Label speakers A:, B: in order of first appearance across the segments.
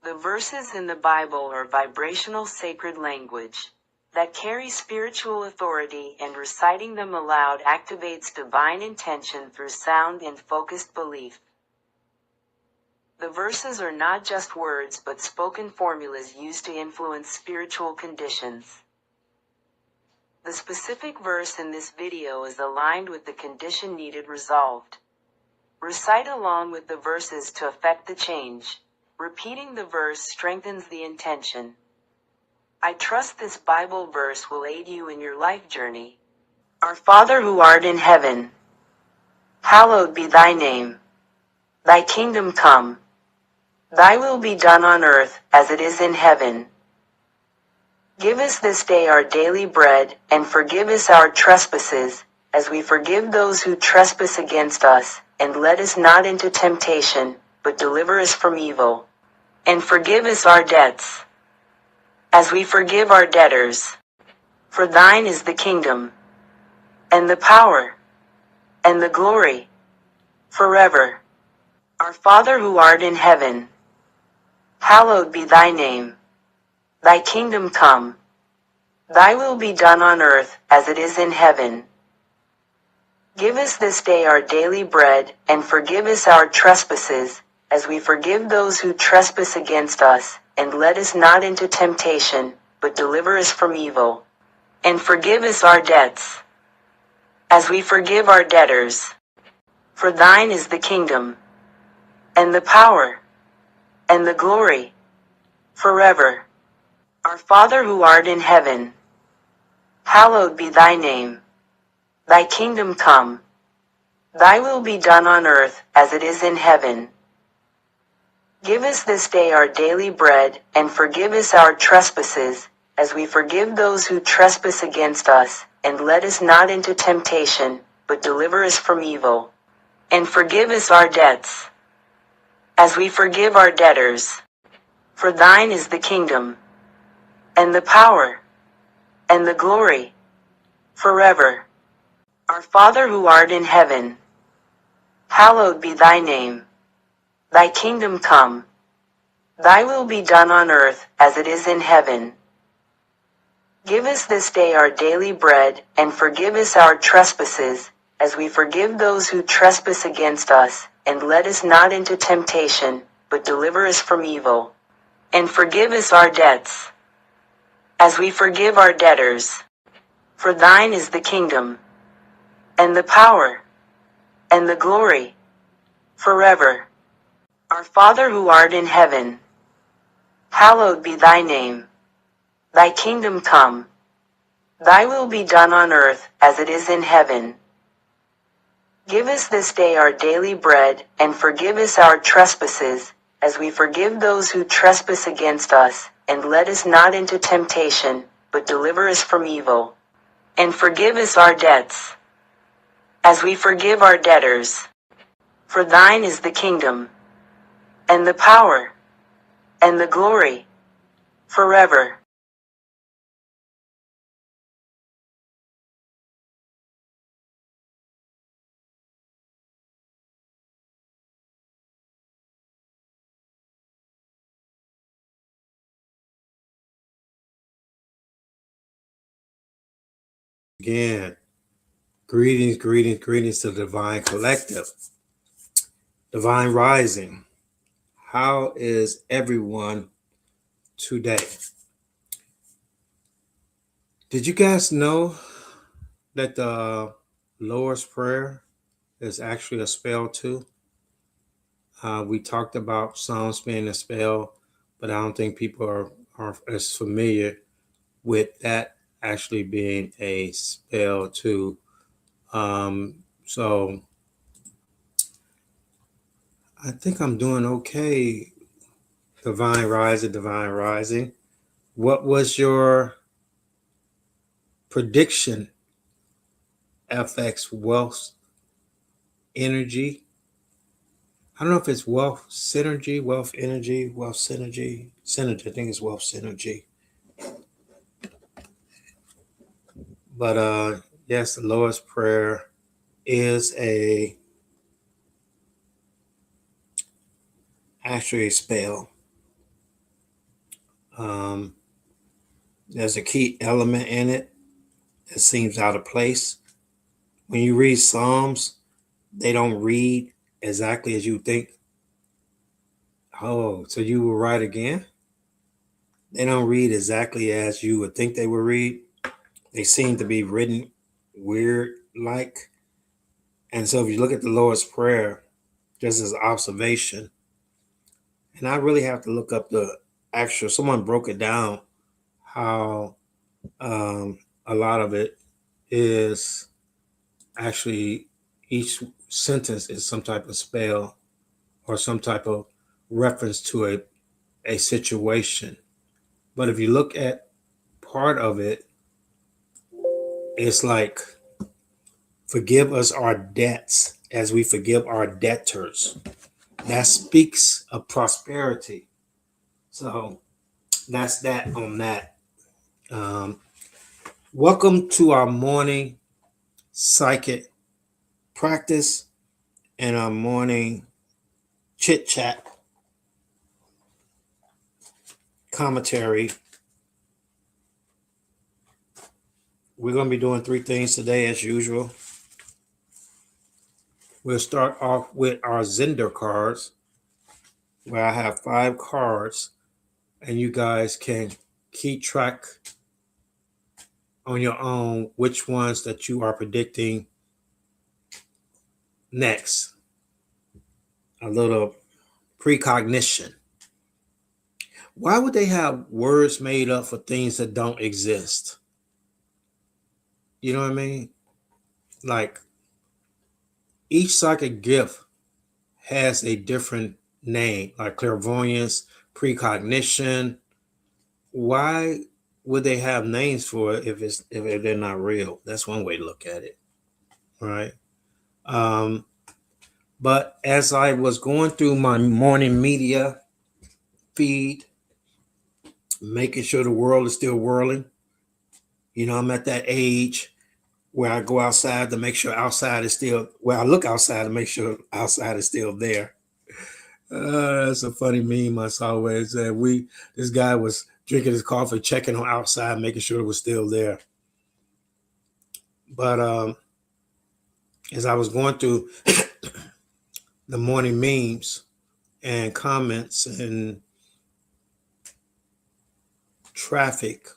A: The verses in the Bible are vibrational sacred language that carry spiritual authority, and reciting them aloud activates divine intention through sound and focused belief. The verses are not just words but spoken formulas used to influence spiritual conditions. The specific verse in this video is aligned with the condition needed resolved. Recite along with the verses to effect the change. Repeating the verse strengthens the intention. I trust this Bible verse will aid you in your life journey. Our Father who art in heaven, hallowed be thy name. Thy kingdom come. Thy will be done on earth as it is in heaven. Give us this day our daily bread, and forgive us our trespasses, as we forgive those who trespass against us, and let us not into temptation, but deliver us from evil. And forgive us our debts, as we forgive our debtors. For thine is the kingdom, and the power, and the glory, forever. Our Father who art in heaven, hallowed be thy name. Thy kingdom come. Thy will be done on earth as it is in heaven. Give us this day our daily bread, and forgive us our trespasses, as we forgive those who trespass against us, and let us not into temptation, but deliver us from evil. And forgive us our debts, as we forgive our debtors. For thine is the kingdom, and the power, and the glory, forever. Our Father who art in heaven, hallowed be thy name. Thy kingdom come. Thy will be done on earth as it is in heaven. Give us this day our daily bread, and forgive us our trespasses, as we forgive those who trespass against us, and let us not into temptation, but deliver us from evil. And forgive us our debts, as we forgive our debtors. For thine is the kingdom, and the power, and the glory, forever. Our Father who art in heaven, hallowed be thy name. Thy kingdom come. Thy will be done on earth as it is in heaven. Give us this day our daily bread, and forgive us our trespasses, as we forgive those who trespass against us, and let us not into temptation, but deliver us from evil. And forgive us our debts, as we forgive our debtors. For thine is the kingdom, and the power, and the glory, forever. Our Father who art in heaven, hallowed be thy name. Thy kingdom come. Thy will be done on earth as it is in heaven. Give us this day our daily bread, and forgive us our trespasses, as we forgive those who trespass against us, and let us not into temptation, but deliver us from evil. And forgive us our debts, as we forgive our debtors. For thine is the kingdom, and the power, and the glory, forever.
B: Again, greetings to the Divine Collective, Divine Rising. How is everyone today? Did you guys know that the Lord's Prayer is actually a spell too? We talked about Psalms being a spell, but I don't think people are as familiar with that actually being a spell too. So I think I'm doing okay. Divine Rising. What was your prediction? FX wealth energy. I don't know if it's wealth synergy, wealth energy, wealth synergy. Synergy, I think it's wealth synergy. But yes, the Lord's Prayer is actually a spell. Um, there's a key element in it that seems out of place. When you read Psalms, they don't read exactly as you think. Oh, so you were right again? They don't read exactly as you would think they would read. They seem to be written weird like. And so if you look at the Lord's Prayer, just as observation, and I really have to look up the actual, someone broke it down how a lot of it is actually each sentence is some type of spell or some type of reference to a situation. But if you look at part of it, it's like, forgive us our debts as we forgive our debtors. That speaks of prosperity. So that's that on that. Um, Welcome to our morning psychic practice and our morning chit chat commentary. We're going to be doing 3 things today as usual. We'll start off with our Zender cards, where I have 5 cards, and you guys can keep track on your own which ones that you are predicting next. A little precognition. Why would they have words made up for things that don't exist? You know what I mean? Like, each psychic gift has a different name, like clairvoyance, precognition. Why would they have names for it if they're not real? That's one way to look at it, right? But as I was going through my morning media feed, making sure the world is still whirling, I'm at that age where I go outside to make sure outside is still, I look outside to make sure outside is still there. That's a funny meme I saw where it said this guy was drinking his coffee, checking on outside, making sure it was still there. But as I was going through the morning memes and comments and traffic,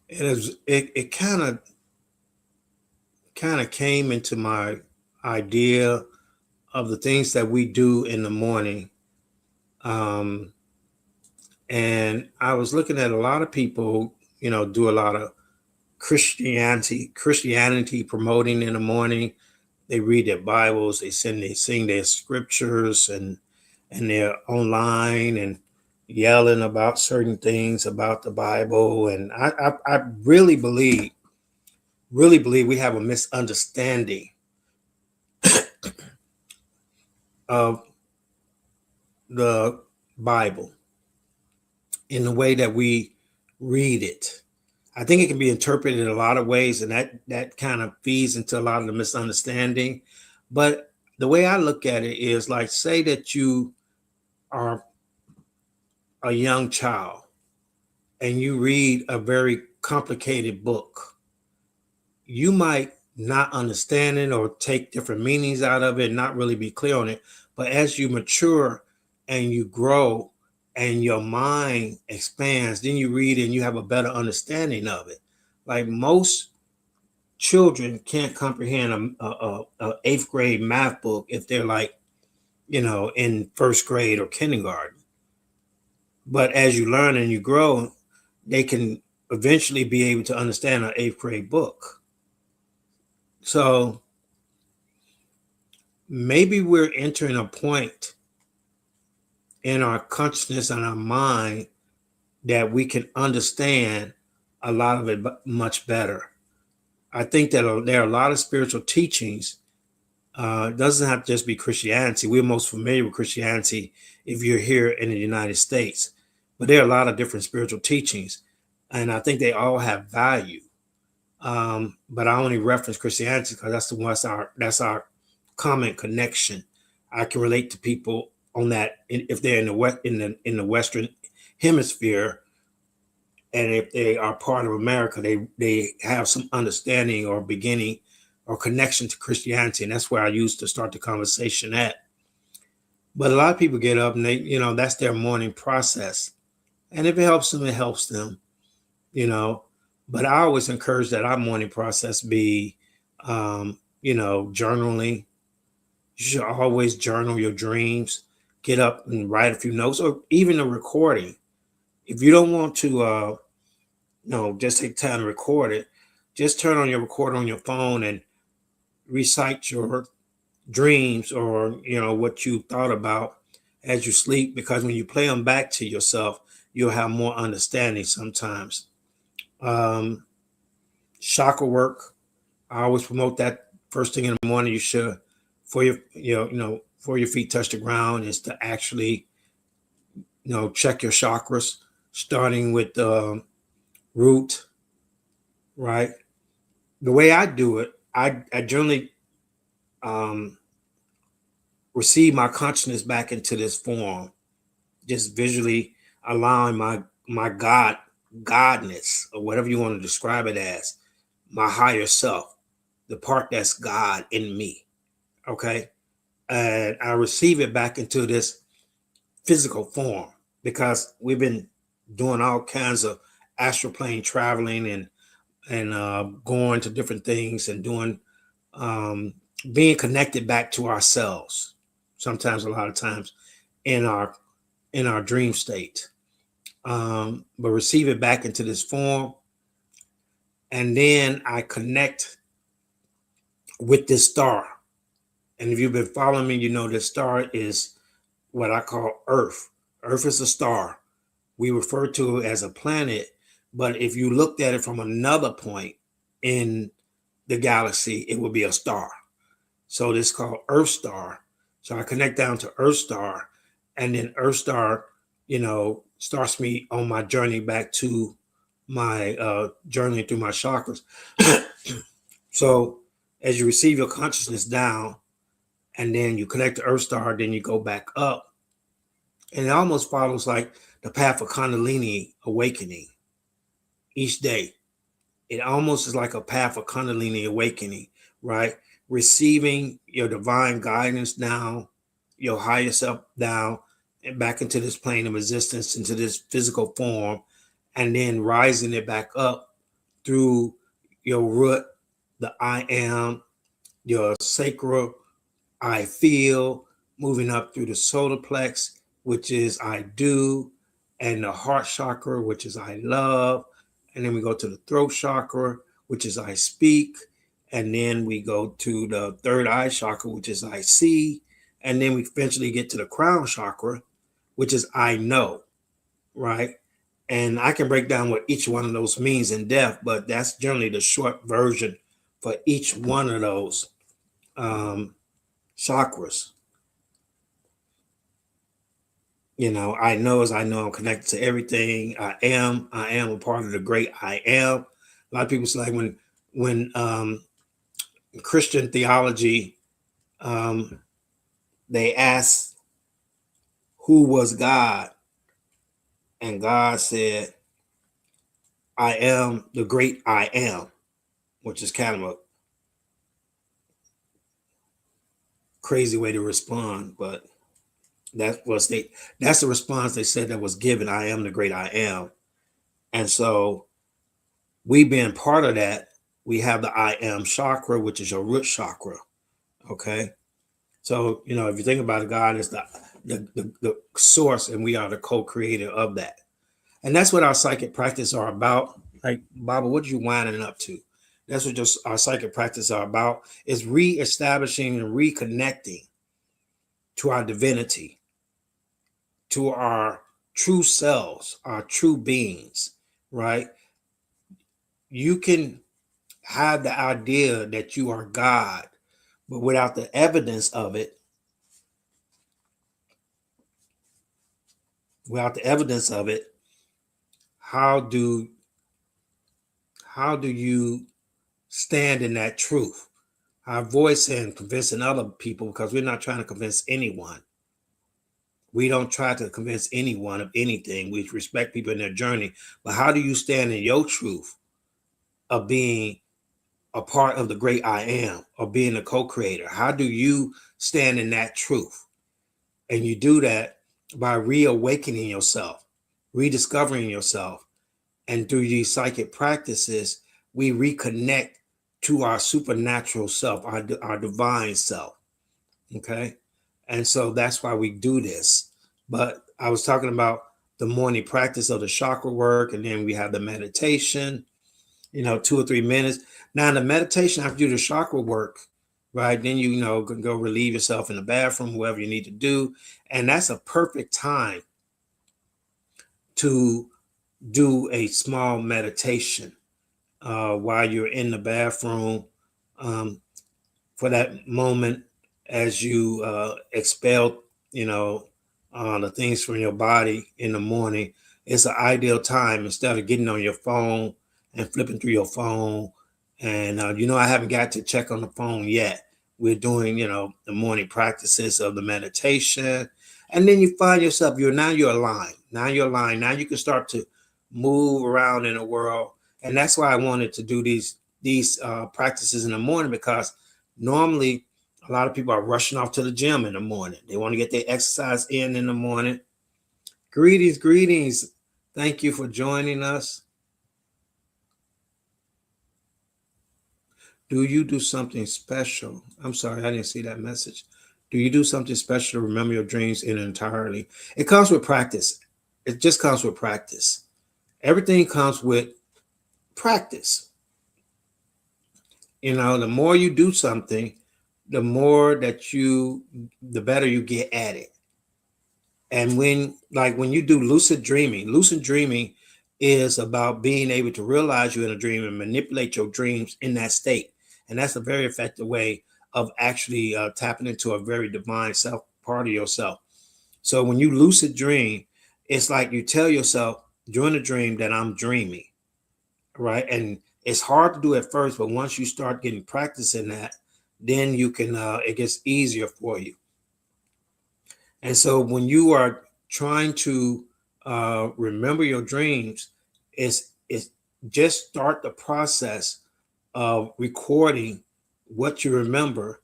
B: it kind of came into my idea of the things that we do in the morning. And I was looking at a lot of people, do a lot of Christianity promoting in the morning. They read their Bibles, they sing their scriptures, and they're online and yelling about certain things about the Bible. And I really believe we have a misunderstanding of the Bible in the way that we read it. I think it can be interpreted in a lot of ways, and that kind of feeds into a lot of the misunderstanding. But the way I look at it is like, say that you are a young child and you read a very complicated book. You might not understand it or take different meanings out of it and not really be clear on it. But as you mature and you grow and your mind expands, then you read and you have a better understanding of it. Like, most children can't comprehend a 8th grade math book if they're like, in 1st grade or kindergarten. But as you learn and you grow, they can eventually be able to understand an 8th grade book. So maybe we're entering a point in our consciousness and our mind that we can understand a lot of it much better. I think that there are a lot of spiritual teachings. It doesn't have to just be Christianity. We're most familiar with Christianity if you're here in the United States. But there are a lot of different spiritual teachings, and I think they all have value. But I only reference Christianity because that's our common connection. I can relate to people on that. If they're in the west, in the Western Hemisphere, and if they are part of America, they have some understanding or beginning or connection to Christianity, and that's where I used to start the conversation at. But a lot of people get up and that's their morning process, and if it helps them, it helps them, you know. But I always encourage that our morning process be, journaling. You should always journal your dreams. Get up and write a few notes, or even a recording. If you don't want to, just take time to record it. Just turn on your recorder on your phone and recite your dreams, or what you thought about as you sleep. Because when you play them back to yourself, you'll have more understanding sometimes. Um, Chakra work. I always promote that first thing in the morning. You should, for your, before your feet touch the ground, is to actually, check your chakras, starting with the root, right? The way I do it, I generally receive my consciousness back into this form, just visually allowing my godness, or whatever you want to describe it as, my higher self, the part that's God in me. Okay. And I receive it back into this physical form, because we've been doing all kinds of astral plane traveling, and going to different things, and doing being connected back to ourselves, sometimes, a lot of times, in our dream state. But receive it back into this form, and then I connect with this star. And if you've been following me, this star is what I call Earth. Earth is a star. We refer to it as a planet, but if you looked at it from another point in the galaxy, it would be a star. So this is called Earth Star. So I connect down to Earth Star, and then Earth Star, starts me on my journey back to my journey through my chakras. So as you receive your consciousness down, and then you connect to Earth Star, then you go back up, and it almost follows like the path of Kundalini awakening each day. It almost is like a path of Kundalini awakening, right? Receiving your divine guidance down, your higher self down, and back into this plane of existence, into this physical form, and then rising it back up through your root, the I am, your sacral, I feel, moving up through the solar plex, which is I do, and the heart chakra, which is I love. And then we go to the throat chakra, which is I speak. And then we go to the third eye chakra, which is I see. And then we eventually get to the crown chakra, which is I know, right? And I can break down what each one of those means in depth, but that's generally the short version for each one of those chakras. I know as I know I'm connected to everything. I am a part of the great I am. A lot of people say, like, when Christian theology, they ask who was God, and God said, I am the great I am, which is kind of a crazy way to respond, but that's the response they said that was given. I am the great I am. And so we being part of that, we have the I am chakra, which is your root chakra. Okay. So, if you think about it, God is the source, and we are the co-creator of that. And that's what our psychic practice are about. Like, Baba, what are you winding up to? That's what just our psychic practice are about, is reestablishing and reconnecting to our divinity, to our true selves, our true beings, right? You can have the idea that you are God, but without the evidence of it, how do you stand in that truth? Our voice and convincing other people, because we're not trying to convince anyone. We don't try to convince anyone of anything. We respect people in their journey. But how do you stand in your truth of being a part of the great I am, or being a co-creator? How do you stand in that truth? And you do that by reawakening yourself, rediscovering yourself. And through these psychic practices, we reconnect to our supernatural self, our divine self. Okay. And so that's why we do this. But I was talking about the morning practice of the chakra work, and then we have the meditation, 2 or 3 minutes. Now, in the meditation, after you do the chakra work, right, then you can go relieve yourself in the bathroom, whatever you need to do. And that's a perfect time to do a small meditation while you're in the bathroom, um, for that moment as you expel, the things from your body in the morning. It's an ideal time instead of getting on your phone and flipping through your phone. And, I haven't got to check on the phone yet. We're doing, the morning practices of the meditation. And then you find yourself, you're aligned. Now you're aligned. Now you can start to move around in the world. And that's why I wanted to do these practices in the morning, because normally a lot of people are rushing off to the gym in the morning. They want to get their exercise in the morning. Greetings, greetings. Thank you for joining us. Do you do something special? I'm sorry, I didn't see that message. Do you do something special to remember your dreams in entirely? It comes with practice. It just comes with practice. Everything comes with practice. The more you do something, the better you get at it. And when you do lucid dreaming is about being able to realize you're in a dream and manipulate your dreams in that state. And that's a very effective way of actually tapping into a very divine self, part of yourself. So when you lucid dream, it's like you tell yourself during the dream that I'm dreaming, right? And it's hard to do at first, but once you start getting practice in that, then you can, it gets easier for you. And so when you are trying to remember your dreams, it's just start the process of recording what you remember.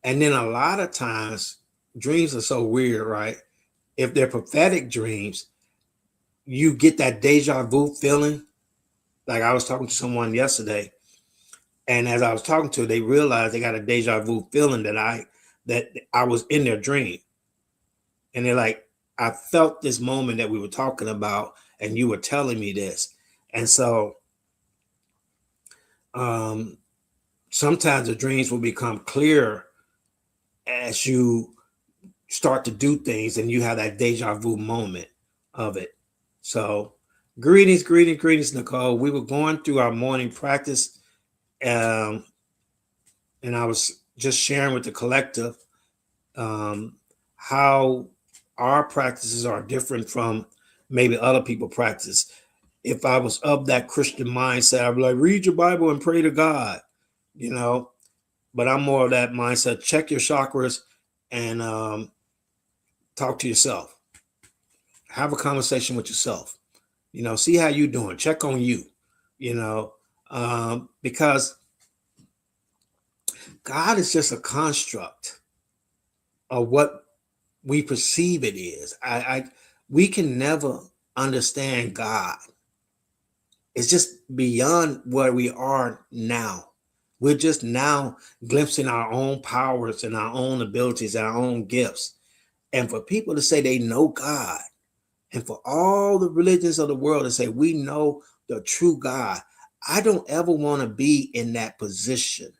B: And then a lot of times, dreams are so weird, right? If they're prophetic dreams, you get that deja vu feeling. Like I was talking to someone yesterday, and as I was talking to her, they realized they got a deja vu feeling that I was in their dream. And they're like, I felt this moment that we were talking about, and you were telling me this. And so sometimes the dreams will become clearer as you start to do things and you have that deja vu moment of it. So greetings, Nicole. We were going through our morning practice, and I was just sharing with the collective how our practices are different from maybe other people's practice. If I was of that Christian mindset, I'd be like, read your Bible and pray to God, but I'm more of that mindset. Check your chakras and talk to yourself. Have a conversation with yourself. See how you're doing. Check on you, because God is just a construct of what we perceive it is. We can never understand God. It's just beyond where we are now. We're just now glimpsing our own powers and our own abilities and our own gifts. And for people to say they know God, and for all the religions of the world to say we know the true God, I don't ever want to be in that position.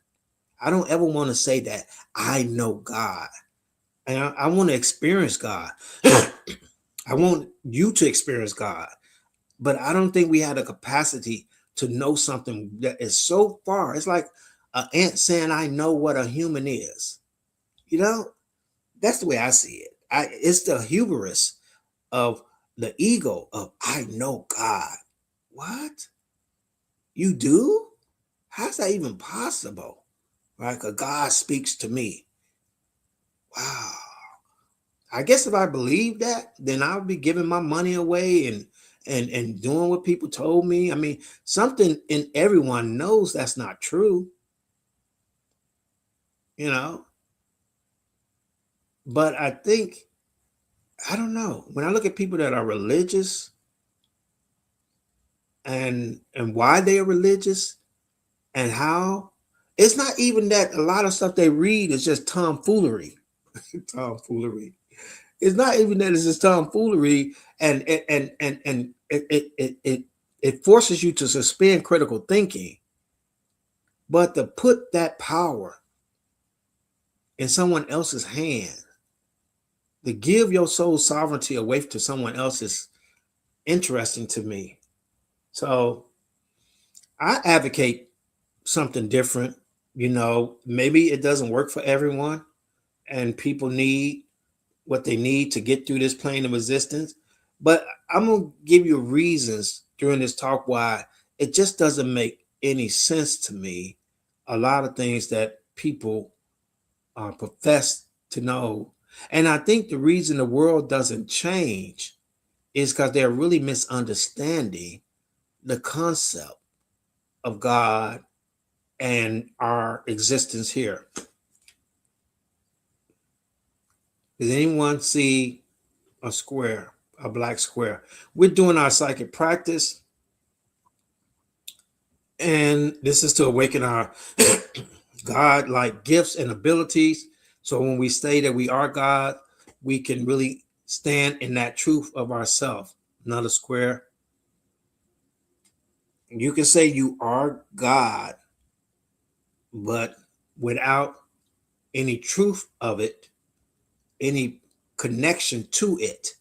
B: I don't ever want to say that I know God. And I want to experience God. I want you to experience God. But I don't think we have the capacity to know something that is so far. It's like an ant saying, I know what a human is. That's the way I see it. It's the hubris of the ego of, I know God. What? You do? How's that even possible? Right? Because God speaks to me. Wow. I guess if I believe that, then I'll be giving my money away and doing what people told me. I mean, something in everyone knows that's not true, you know. But I think, I don't know. When I look at people that are religious and why they are religious and how, it's not even that a lot of stuff they read is just tomfoolery. Tomfoolery. It's not even that it's just tomfoolery, and it forces you to suspend critical thinking, but to put that power in someone else's hand, to give your soul sovereignty away to someone else is interesting to me. So I advocate something different. Maybe it doesn't work for everyone, and people need what they need to get through this plane of resistance. But I'm going to give you reasons during this talk why it just doesn't make any sense to me. A lot of things that people profess to know. And I think the reason the world doesn't change is because they're really misunderstanding the concept of God and our existence here. Does anyone see a square, a black square? We're doing our psychic practice, and this is to awaken our God-like gifts and abilities. So when we say that we are God, we can really stand in that truth of ourselves. Another square. You can say you are God, but without any truth of it, any connection to it,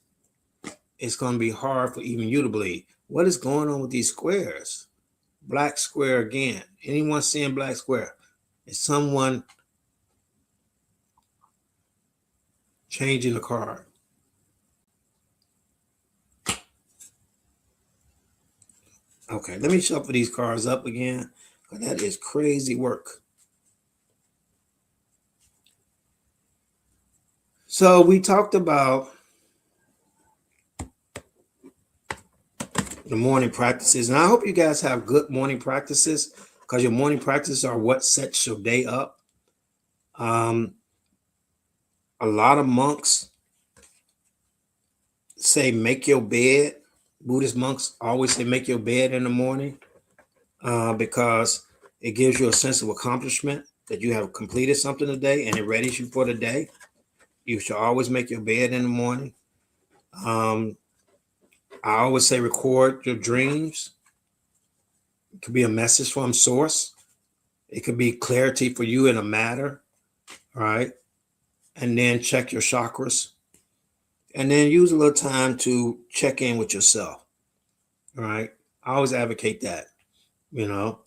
B: it's going to be hard for even you to believe. What is going on with these squares? Black square again. Anyone seeing black square? Is someone changing the card? Okay, let me shuffle these cards up again. That is crazy work. So we talked about the morning practices, and I hope you guys have good morning practices, because your morning practices are what sets your day up. A lot of monks say make your bed. Buddhist monks always say make your bed in the morning, because it gives you a sense of accomplishment that you have completed something today, and it readies you for the day. You should always make your bed in the morning. I always say record your dreams. It could be a message from source. It could be clarity for you in a matter, right? And then check your chakras. And then use a little time to check in with yourself, all right? I always advocate that, you know.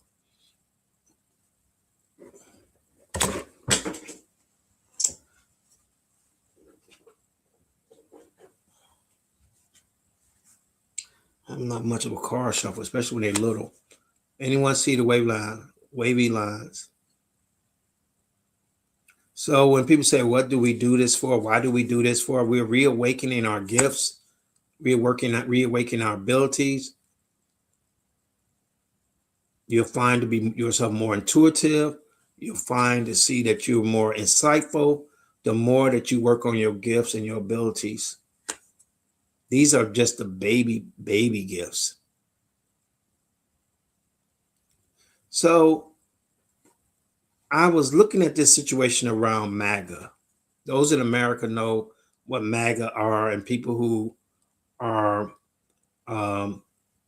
B: I'm not much of a card shuffle, especially when they're little. Anyone see the wavy lines? So when people say, what do we do this for? Why do we do this for? We're reawakening our gifts, reawakening our abilities. You'll find to be yourself more intuitive. You'll find to see that you're more insightful the more that you work on your gifts and your abilities. These are just the baby gifts. So I was looking at this situation around MAGA. Those in America know what MAGA are, and people who are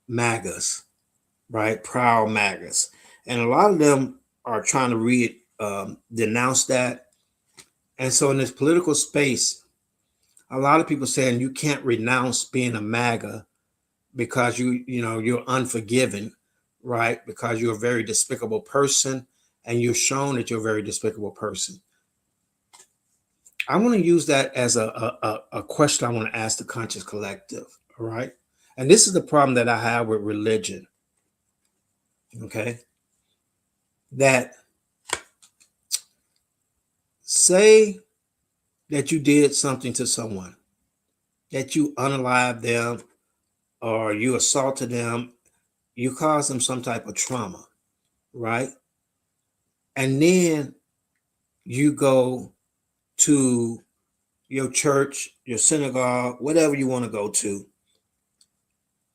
B: MAGAs, right? Proud MAGAs. And a lot of them are trying to denounce that. And so in this political space, a lot of people saying you can't renounce being a MAGA because you're unforgiving, right? Because you're a very despicable person, and you're shown that you're a very despicable person. I want to use that as a question I want to ask the conscious collective, all right? And this is the problem that I have with religion, okay? That say that you did something to someone, that you unalived them or you assaulted them, you caused them some type of trauma, right? And then you go to your church, your synagogue, whatever you want to go to,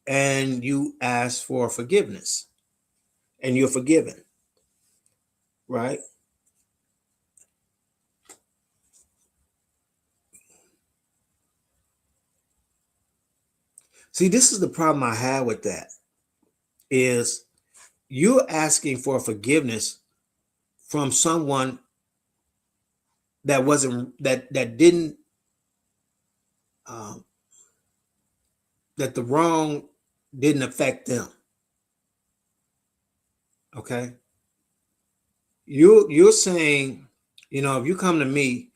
B: and you ask for forgiveness and you're forgiven, right? See, this is the problem I have with that is you're asking for forgiveness from someone that wasn't that didn't um, that the wrong didn't affect them. Okay, you're saying, if you come to me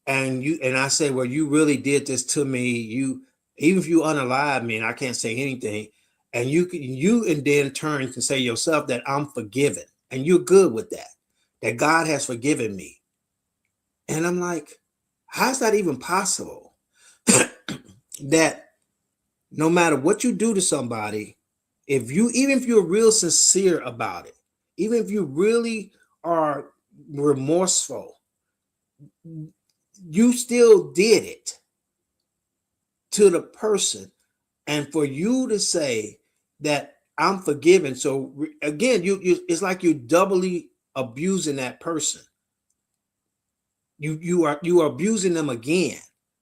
B: and I say, well, you really did this to me, you even if you unalive me and I can't say anything, and you and then turn to say yourself that I'm forgiven and you're good with that God has forgiven me, and I'm like, how's that even possible? That no matter what you do to somebody, even if you're real sincere about it, even if you really are remorseful, you still did it to the person. And for you to say that I'm forgiven, so again, you it's like you're doubly abusing that person. You are abusing them again.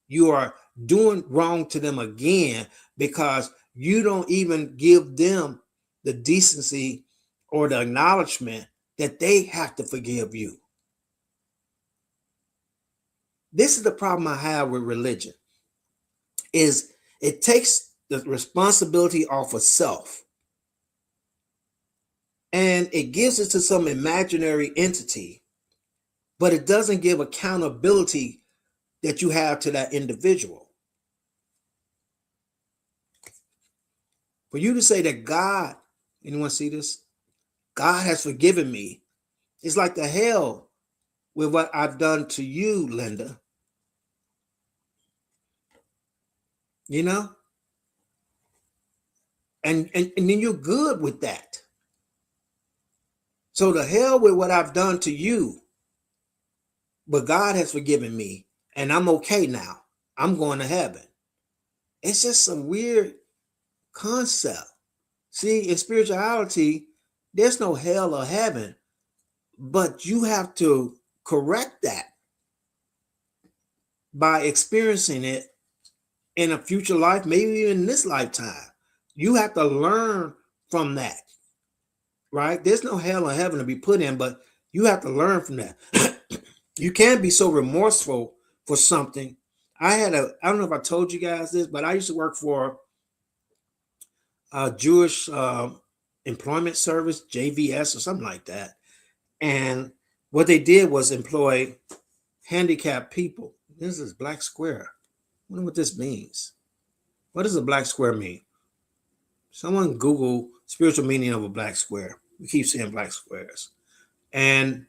B: You are doing wrong to them again because you don't even give them the decency or the acknowledgement that they have to forgive you. This is the problem I have with religion is it takes the responsibility off of self and it gives it to some imaginary entity, but it doesn't give accountability that you have to that individual. For you to say that God, anyone see this? God has forgiven me. It's like the hell with what I've done to you, Linda. You know? And then you're good with that. So the hell with what I've done to you, but God has forgiven me and I'm okay now. I'm going to heaven. It's just some weird concept. See, in spirituality, there's no hell or heaven, but you have to correct that by experiencing it in a future life, maybe even in this lifetime. You have to learn from that, right? There's no hell or heaven to be put in, but you have to learn from that. You can't be so remorseful for something. I don't know if I told you guys this, but I used to work for a Jewish employment service, JVS or something like that. And what they did was employ handicapped people. This is black square. I wonder what this means. What does a black square mean? Someone Google spiritual meaning of a black square. We keep seeing black squares. And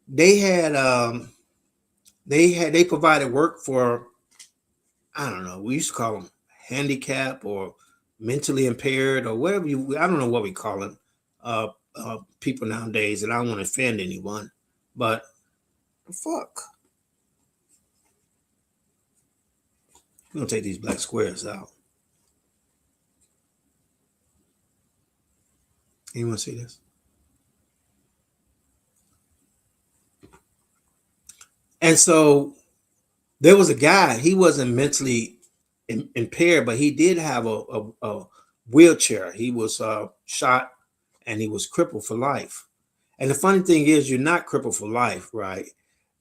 B: they they provided work for, I don't know, we used to call them handicap or mentally impaired or whatever I don't know what we call them, people nowadays, and I don't want to offend anyone, but fuck. We're gonna take these black squares out. Anyone see this? And so there was a guy, he wasn't mentally impaired, but he did have a wheelchair. He was shot and he was crippled for life. And the funny thing is, you're not crippled for life, right?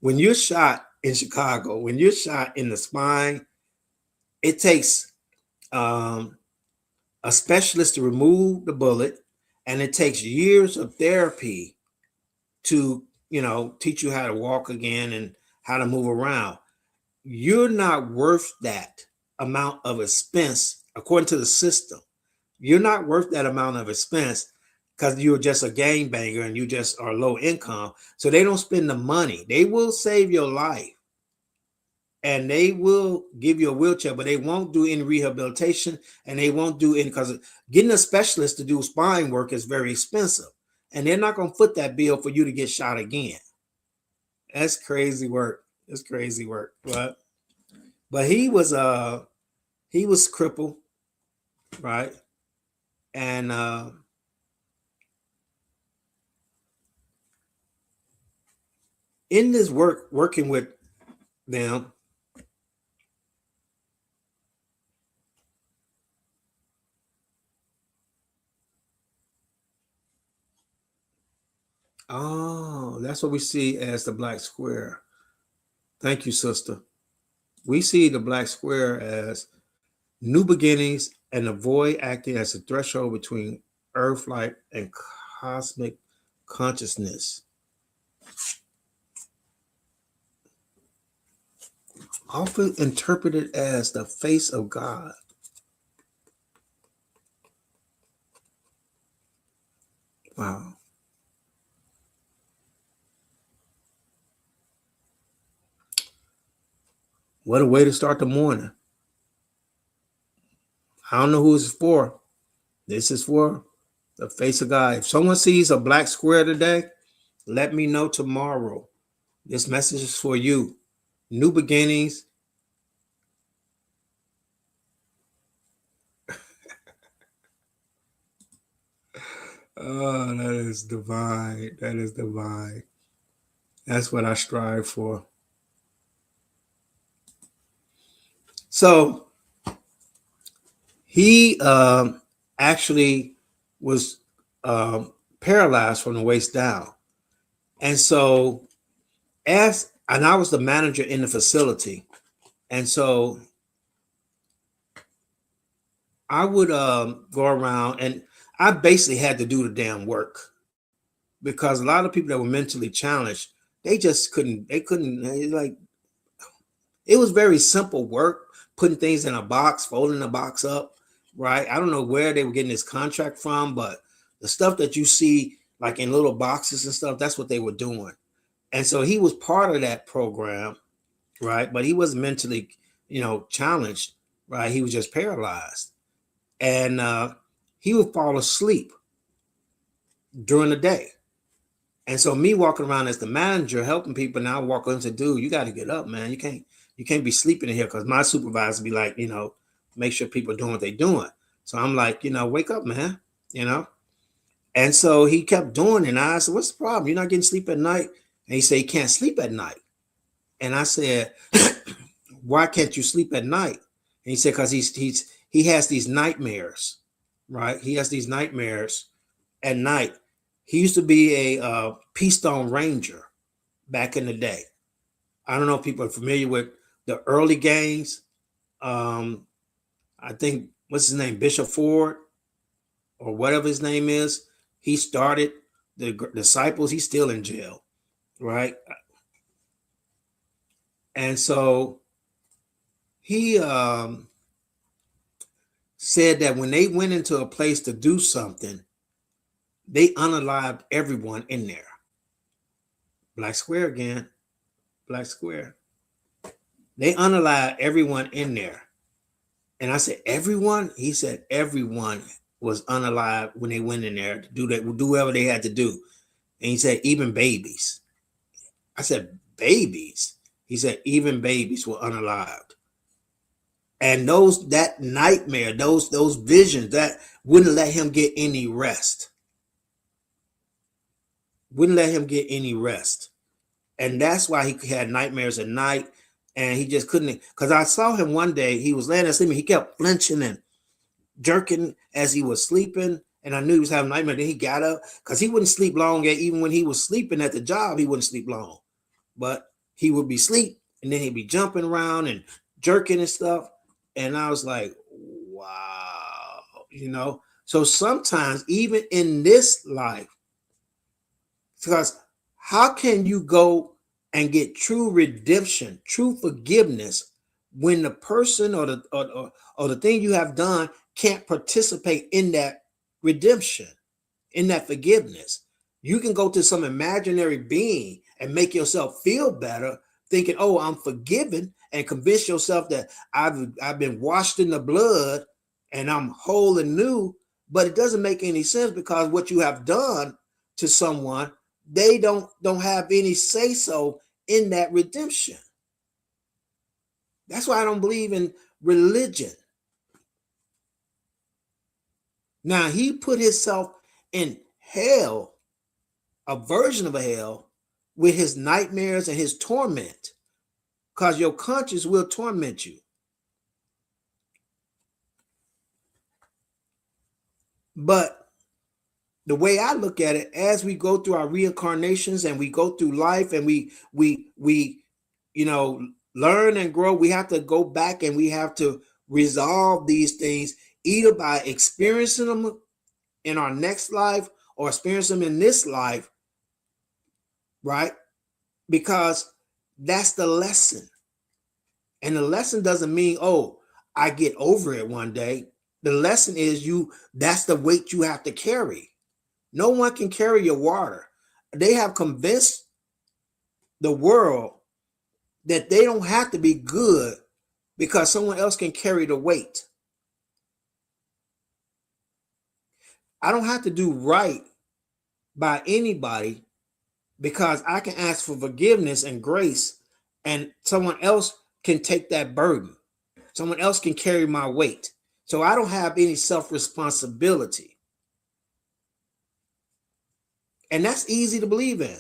B: When you're shot in Chicago, when you're shot in the spine, it takes a specialist to remove the bullet, and it takes years of therapy to, teach you how to walk again and how to move around. You're not worth that amount of expense according to the system. You're not worth that amount of expense because you're just a gangbanger and you just are low income. So they don't spend the money. They will save your life and they will give you a wheelchair, but they won't do any rehabilitation and they won't do any, because getting a specialist to do spine work is very expensive. And they're not going to foot that bill for you to get shot again. That's crazy work. It's crazy work. But he was crippled, right? And in this working with them, oh, that's what we see as the black square. Thank you, sister. We see the black square as new beginnings and the void acting as a threshold between earth light and cosmic consciousness. Often interpreted as the face of God. Wow. What a way to start the morning. I don't know who this is for. This is for the face of God. If someone sees a black square today, let me know tomorrow. This message is for you. New beginnings. Oh, that is divine. That is divine. That's what I strive for. So he actually was paralyzed from the waist down. And so and I was the manager in the facility. And so I would go around and I basically had to do the damn work because a lot of people that were mentally challenged, they just couldn't, like, it was very simple work, putting things in a box, folding the box up, right? I don't know where they were getting this contract from, but the stuff that you see like in little boxes and stuff, that's what they were doing. And so he was part of that program, right? But he wasn't mentally, challenged, right? He was just paralyzed. And he would fall asleep during the day. And so me walking around as the manager helping people, now I walk up and say, dude, you got to get up, man. You can't be sleeping in here, because my supervisor be like, make sure people are doing what they're doing. So I'm like, wake up, man, And so he kept doing it. And I said, what's the problem? You're not getting sleep at night? And he said, he can't sleep at night. And I said, why can't you sleep at night? And he said, because he has these nightmares, right? He has these nightmares at night. He used to be a Peastone Ranger back in the day. I don't know if people are familiar with the early gangs. I think, what's his name? Bishop Ford or whatever his name is. He started the Disciples. He's still in jail, right? And so he said that when they went into a place to do something, they unalived everyone in there. Black square again. Black square. They unalived everyone in there. And I said, everyone? He said, everyone was unalive when they went in there to do whatever they had to do. And he said, even babies. I said, babies? He said, even babies were unalived. And that nightmare, those visions, that wouldn't let him get any rest. Wouldn't let him get any rest. And that's why he had nightmares at night. And he just couldn't, because I saw him one day, he was laying there sleeping. He kept flinching and jerking as he was sleeping. And I knew he was having nightmares. Then he got up, because he wouldn't sleep long. Even when he was sleeping at the job, he wouldn't sleep long. But he would be asleep, and then he'd be jumping around and jerking and stuff. And I was like, wow, So sometimes, even in this life, because how can you go and get true redemption, true forgiveness, when the person or the thing you have done can't participate in that redemption? in that forgiveness. You can go to some imaginary being and make yourself feel better, thinking, "Oh, I'm forgiven," and convince yourself that I've been washed in the blood and I'm whole and new. But it doesn't make any sense, because what you have done to someone, they don't have any say so in that redemption. That's why I don't believe in religion. Now, he put himself in hell, a version of a hell, with his nightmares and his torment, because your conscience will torment you. But the way I look at it, as we go through our reincarnations and we go through life and we learn and grow, we have to go back and we have to resolve these things, either by experiencing them in our next life or experience them in this life, right? Because that's the lesson. And the lesson doesn't mean, oh, I get over it one day. The lesson is that's the weight you have to carry. No one can carry your water. They have convinced the world that they don't have to be good because someone else can carry the weight. I don't have to do right by anybody because I can ask for forgiveness and grace, and someone else can take that burden. Someone else can carry my weight. So I don't have any self-responsibility. And that's easy to believe in.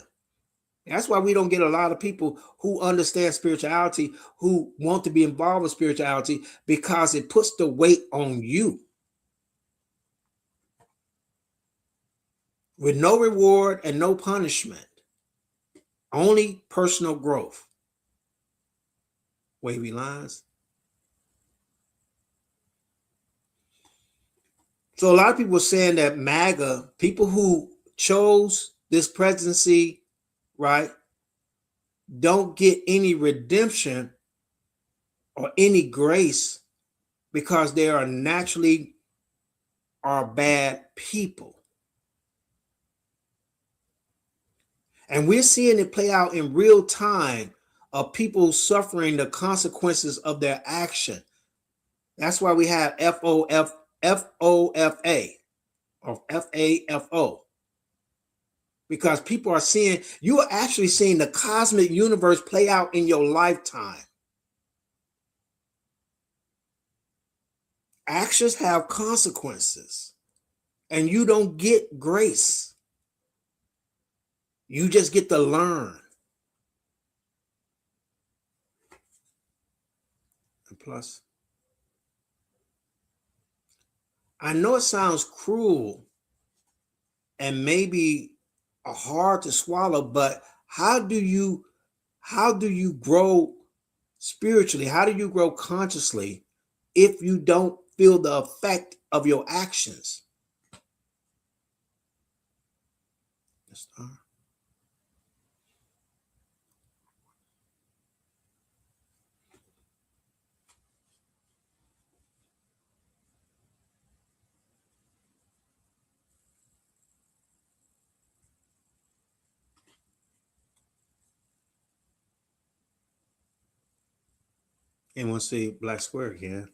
B: That's why we don't get a lot of people who understand spirituality, who want to be involved with spirituality, because it puts the weight on you with no reward and no punishment, only personal growth. Wavy lines. So a lot of people are saying that MAGA, people who chose this presidency, right, don't get any redemption or any grace because they are naturally bad people. And we're seeing it play out in real time of people suffering the consequences of their action. That's why we have FOFA or FAFO. Because people are seeing, you are actually seeing the cosmic universe play out in your lifetime. Actions have consequences, and you don't get grace. You just get to learn. And plus, I know it sounds cruel and maybe hard to swallow, but how do you grow spiritually? How do you grow consciously if you don't feel the effect of your actions? And we'll see black square again.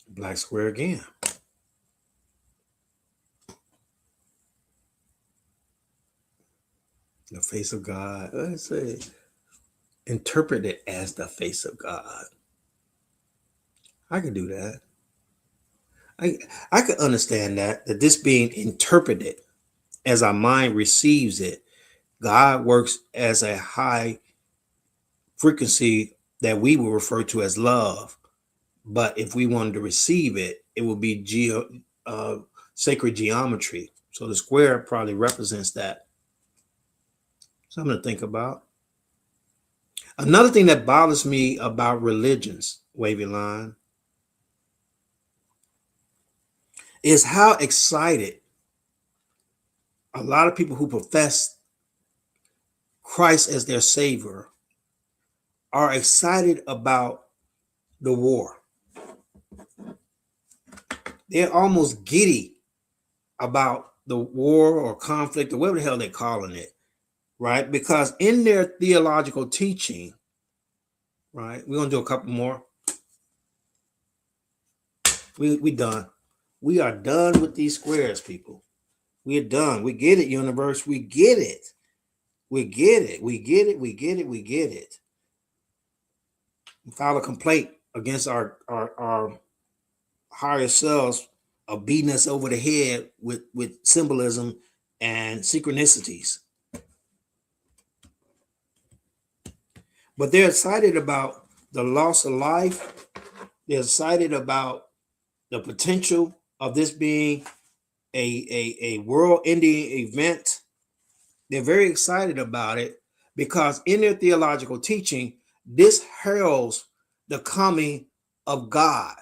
B: Black square again. The face of God. Let's say interpret it as the face of God. I can do that. I can understand that this being interpreted as our mind receives it. God works as a high frequency that we will refer to as love. But if we wanted to receive it, it will be sacred geometry. So the square probably represents that. Something to think about. Another thing that bothers me about religions, wavy line, is how excited a lot of people who profess Christ as their savior are excited about the war. They're almost giddy about the war or conflict or whatever the hell they're calling it, right? Because in their theological teaching, right, we're going to do a couple more. We done. We are done with these squares, people. We are done. We get it, universe. We get it. We get it. We get it. We get it. We get it. We file a complaint against our higher selves of beating us over the head with symbolism and synchronicities. But they're excited about the loss of life. They're excited about the potential of this being a world-ending event. They're very excited about it because in their theological teaching, this heralds the coming of God.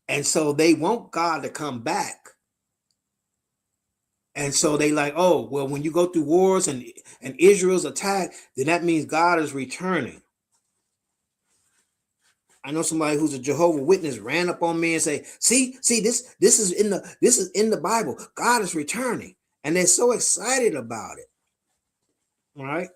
B: And so they want God to come back. And so they like, oh, well, when you go through wars and Israel's attacked, then that means God is returning. I know somebody who's a Jehovah's Witness ran up on me and say, see, this is in the Bible. God is returning. And they're so excited about it. All right.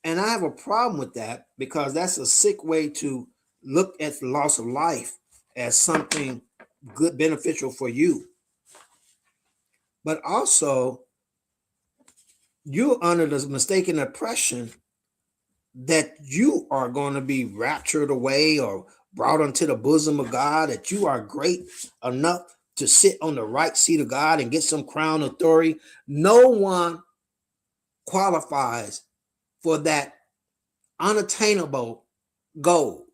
B: And I have a problem with that because that's a sick way to look at the loss of life as something good, beneficial for you. But also, you're under the mistaken impression that you are going to be raptured away or brought into the bosom of God, that you are great enough to sit on the right seat of God and get some crown authority. No one qualifies for that unattainable goal.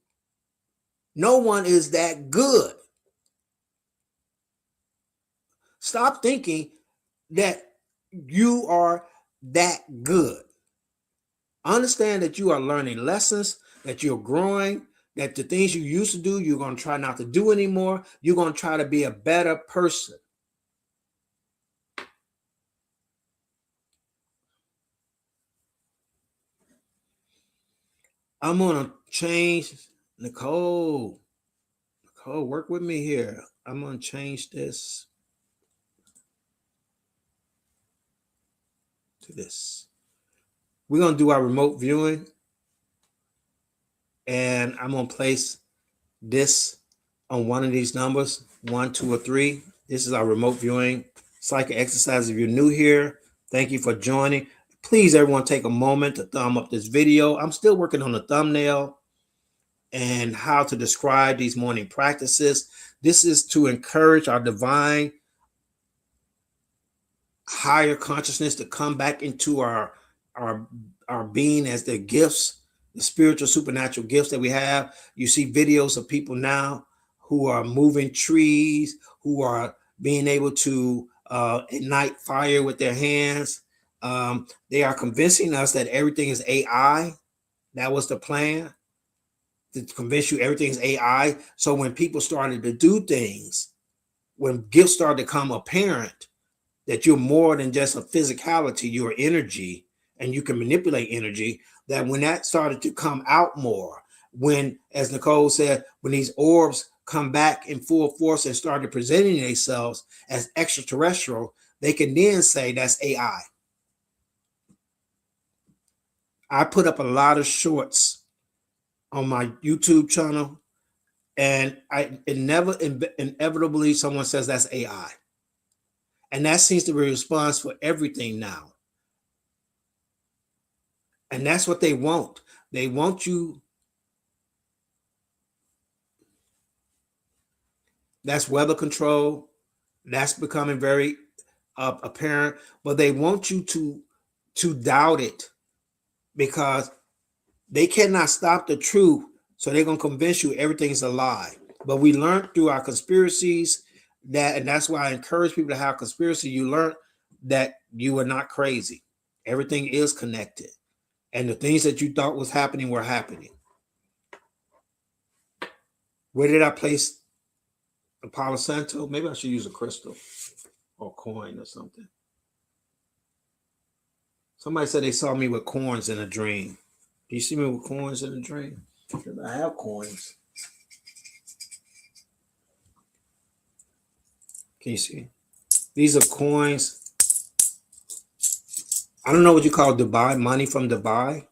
B: No one is that good. Stop thinking that you are that good. Understand that you are learning lessons, that you're growing, that the things you used to do, you're going to try not to do anymore. You're going to try to be a better person. I'm going to change, Nicole, work with me here. I'm going to change this to this. We're going to do our remote viewing, and I'm going to place this on one of these numbers, 1, 2, or 3. This is our remote viewing psychic exercise. If you're new here, thank you for joining. Please, everyone, take a moment to thumb up this video. I'm still working on the thumbnail and how to describe these morning practices. This is to encourage our divine higher consciousness to come back into our being as the gifts, the spiritual supernatural gifts that we have. You see videos of people now who are moving trees, who are being able to ignite fire with their hands. They are convincing us that everything is AI. That was the plan, to convince you everything is AI. So when people started to do things, when gifts started to become apparent, that you're more than just a physicality, you're energy, and you can manipulate energy, that when that started to come out more, when, as Nicole said, when these orbs come back in full force and started presenting themselves as extraterrestrial, they can then say that's AI. I put up a lot of shorts on my YouTube channel, and inevitably someone says that's AI. And that seems to be a response for everything now. And that's what they want. They want you. That's weather control. That's becoming very apparent. But they want you to doubt it because they cannot stop the truth. So they're going to convince you everything's a lie. But we learned through our conspiracies that, and that's why I encourage people to have conspiracy. You learn that you are not crazy. Everything is connected. And the things that you thought was happening were happening. Where did I place the Palo Santo? Maybe I should use a crystal or coin or something. Somebody said they saw me with coins in a dream. Do you see me with coins in a dream? I have coins. Can you see? These are coins. I don't know what you call Dubai, money from Dubai.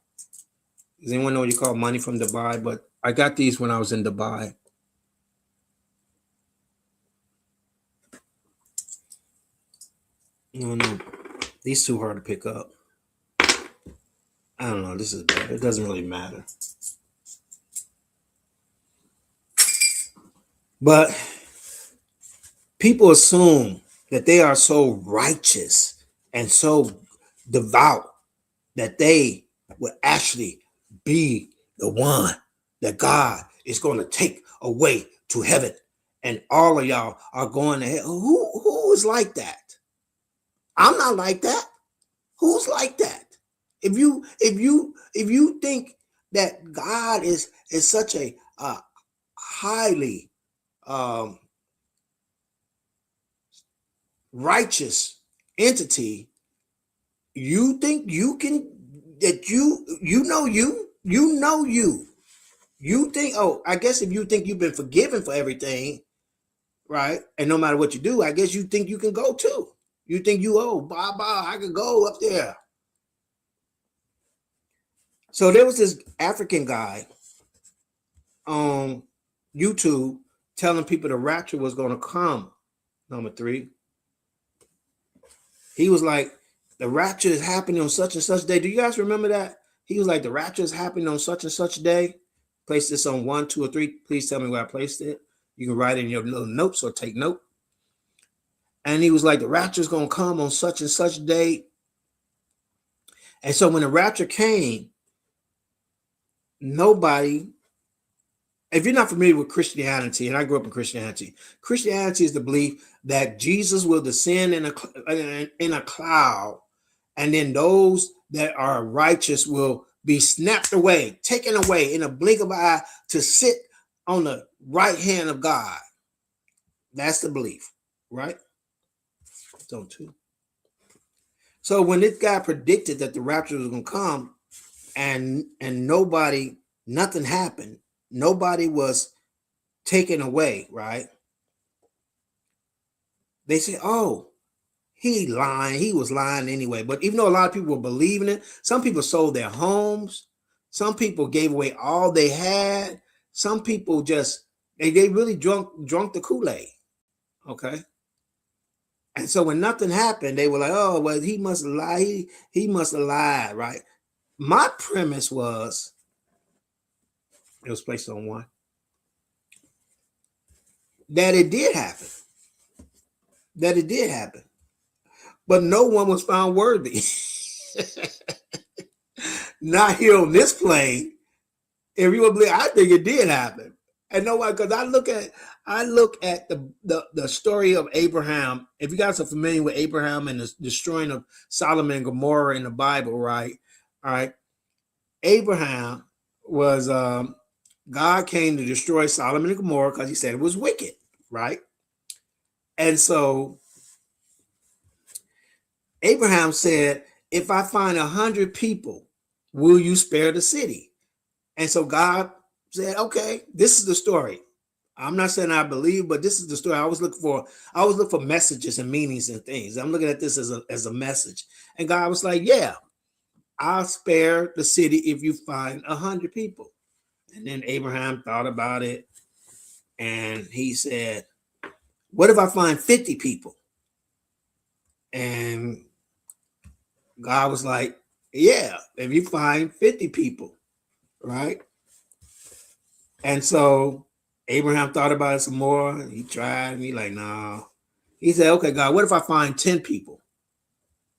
B: Does anyone know what you call money from Dubai? But I got these when I was in Dubai. I don't know. These too hard to pick up. I don't know. This is bad. It doesn't really matter. But people assume that they are so righteous and so devout that they will actually be the one that God is going to take away to heaven. And all of y'all are going to hell. Who is like that? I'm not like that. Who's like that? If you think that God is such a highly righteous entity, you think you can that you think, oh, I guess if you think you've been forgiven for everything, right, and no matter what you do, I guess you think you can go too. You think I could go up there. So there was this African guy on YouTube telling people the rapture was going to come. Number 3, he was like, the rapture is happening on such and such day. Do you guys remember that? He was like, the rapture is happening on such and such day. Place this on 1, 2, or 3. Please tell me where I placed it. You can write it in your little notes or take note. And he was like, the rapture is going to come on such and such day. And so when the rapture came, nobody, if you're not familiar with Christianity, and I grew up in Christianity, Christianity is the belief that Jesus will descend in a cloud, and then those that are righteous will be snapped away, taken away in a blink of an eye to sit on the right hand of God. That's the belief, right? So when this guy predicted that the rapture was going to come, and nothing happened, nobody was taken away, right? They say, oh, he was lying anyway. But even though a lot of people were believing it, some people sold their homes, some people gave away all they had, some people just they really drunk the Kool-Aid. Okay. And so when nothing happened, they were like, oh, well, he must lie. He must have lied, right? My premise was, it was placed on 1, that it did happen. But no one was found worthy. Not here on this plane. If you would believe, I think it did happen. And no one, because I look at the story of Abraham. If you guys are familiar with Abraham and the destroying of Sodom and Gomorrah in the Bible, right? All right. Abraham was God came to destroy Sodom and Gomorrah because he said it was wicked, right? And so Abraham said, if I find 100 people, will you spare the city? And so God said, okay, this is the story. I'm not saying I believe, but this is the story. I always look for messages and meanings and things. I'm looking at this as a message. And God was like, yeah, I'll spare the city if you find 100 people. And then Abraham thought about it. And he said, what if I find 50 people? And God was like, yeah, if you find 50 people, right? And so Abraham thought about it some more. He tried, and he like, no. He said, okay, God, what if I find 10 people?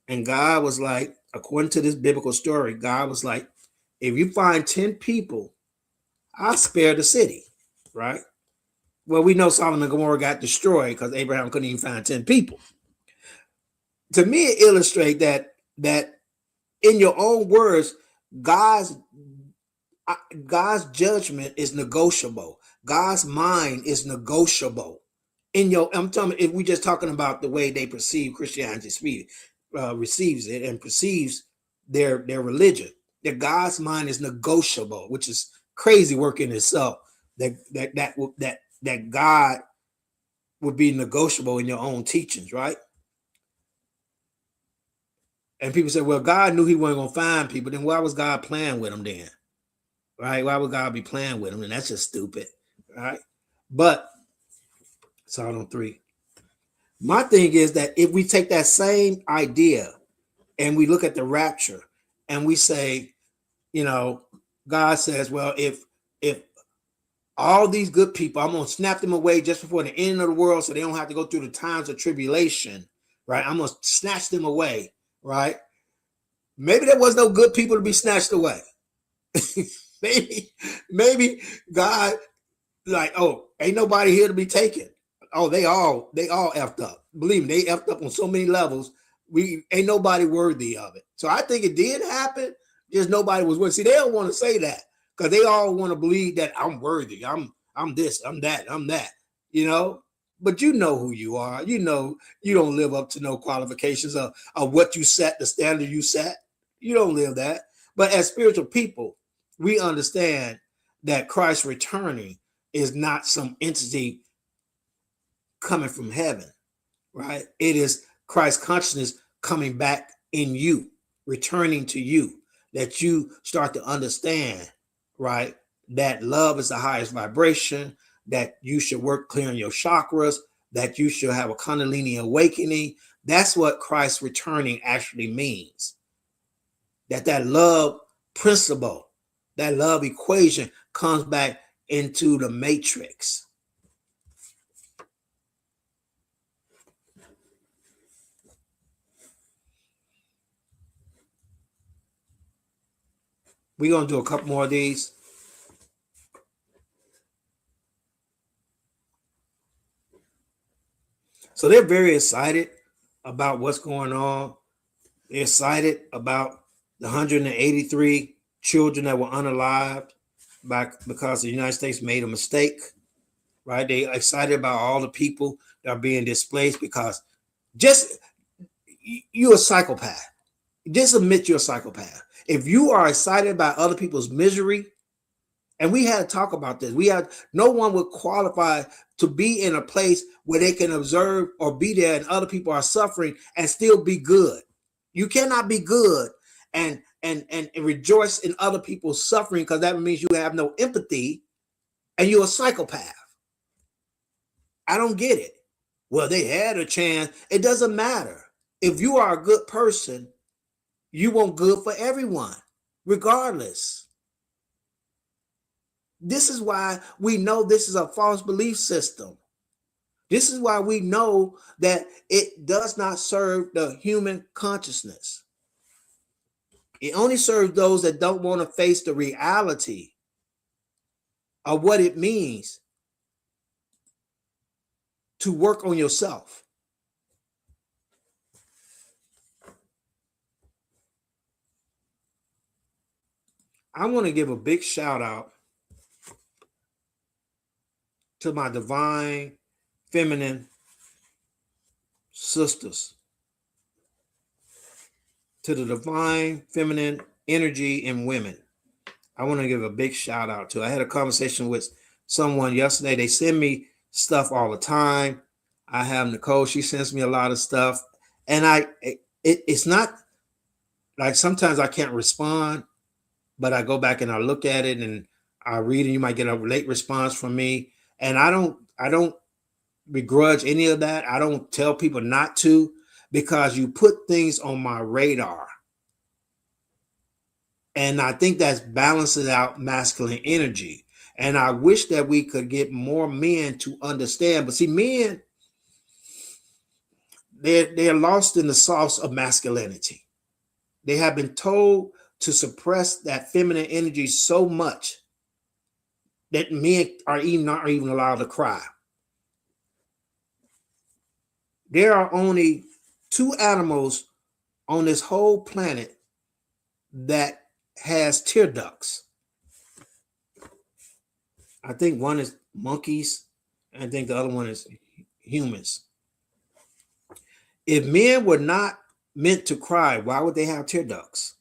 B: And God was like, according to this biblical story, God was like, if you find 10 people, I'll spare the city, right? Well, we know Sodom and Gomorrah got destroyed because Abraham couldn't even find 10 people. To me, it illustrates that in your own words, God's judgment is negotiable. God's mind is negotiable. I'm talking, if we're just talking about the way they perceive Christianity, receives it and perceives their religion, that God's mind is negotiable, which is crazy work in itself that God would be negotiable in your own teachings, right? And people say, well, God knew he wasn't going to find people. Then why was God playing with them then? Right? Why would God be playing with them? And that's just stupid, right? But Psalm on 3. My thing is that if we take that same idea and we look at the rapture and we say, you know, God says, well, if all these good people, I'm going to snap them away just before the end of the world so they don't have to go through the times of tribulation, right? I'm going to snatch them away, right? Maybe there was no good people to be snatched away. maybe God like, oh, ain't nobody here to be taken. Oh, they all effed up. Believe me, they effed up on so many levels. We ain't nobody worthy of it. So I think it did happen. Just nobody was worthy. See, they don't want to say that because they all want to believe that I'm worthy. I'm this, I'm that, I'm that, you know. But you know who you are. You know you don't live up to no qualifications of what you set, the standard you set. You don't live that. But as spiritual people, we understand that Christ returning is not some entity coming from heaven, right? It is Christ consciousness coming back in you, returning to you, that you start to understand, right? That love is the highest vibration, that you should work clearing your chakras, that you should have a Kundalini awakening. That's what Christ returning actually means. That love principle, that love equation comes back into the matrix. We're going to do a couple more of these. So they're very excited about what's going on. They're excited about the 183 children that were unalived because the United States made a mistake, right? They're excited about all the people that are being displaced because just you're a psychopath. Just admit you're a psychopath. If you are excited about other people's misery, and we had to talk about this. No one would qualify to be in a place where they can observe or be there and other people are suffering and still be good. You cannot be good and rejoice in other people's suffering because that means you have no empathy and you're a psychopath. I don't get it. Well, they had a chance. It doesn't matter. If you are a good person, you want good for everyone, regardless. This is why we know this is a false belief system. This is why we know that it does not serve the human consciousness. It only serves those that don't want to face the reality of what it means to work on yourself. I want to give a big shout out to my divine feminine sisters, to the divine feminine energy in women. I want to give a big shout out to. I had a conversation with someone yesterday. They send me stuff all the time. I have Nicole. She sends me a lot of stuff. And it's not like sometimes I can't respond, but I go back and I look at it and I read, and you might get a late response from me. And I don't begrudge any of that. I don't tell people not to, because you put things on my radar. And I think that's balances out masculine energy. And I wish that we could get more men to understand. But see, men, they're lost in the sauce of masculinity. They have been told to suppress that feminine energy so much that men are not even allowed to cry. There are only 2 animals on this whole planet that has tear ducts. I think one is monkeys, and I think the other one is humans. If men were not meant to cry, why would they have tear ducts?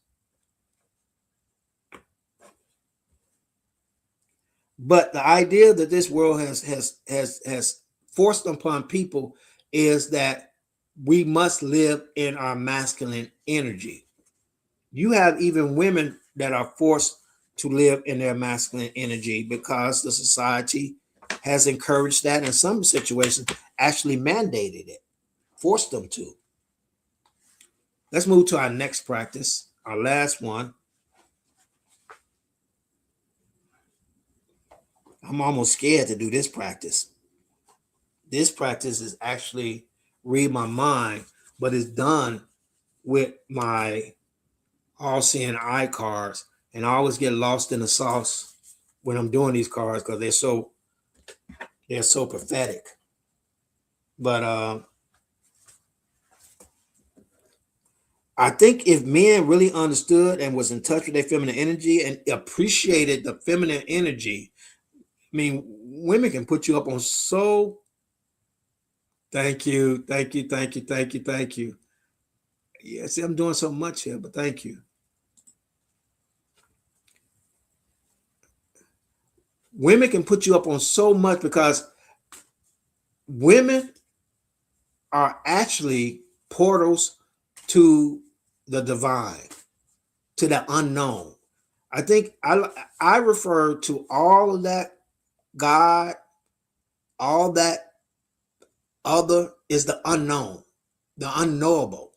B: But the idea that this world has forced upon people is that we must live in our masculine energy. You have even women that are forced to live in their masculine energy because the society has encouraged that, in some situations actually mandated it, forced them to. Let's move to our next practice, our last one. I'm almost scared to do this practice. This practice is actually read my mind, but it's done with my all-seeing eye cards, and I always get lost in the sauce when I'm doing these cards because they're so pathetic. But I think if men really understood and was in touch with their feminine energy and appreciated the feminine energy, I mean, women can put you up on so. Thank you, thank you, thank you, thank you, thank you. Yeah, see, I'm doing so much here, but thank you. Women can put you up on so much because women are actually portals to the divine, to the unknown. I think I refer to all of that God, all that other is the unknown, the unknowable.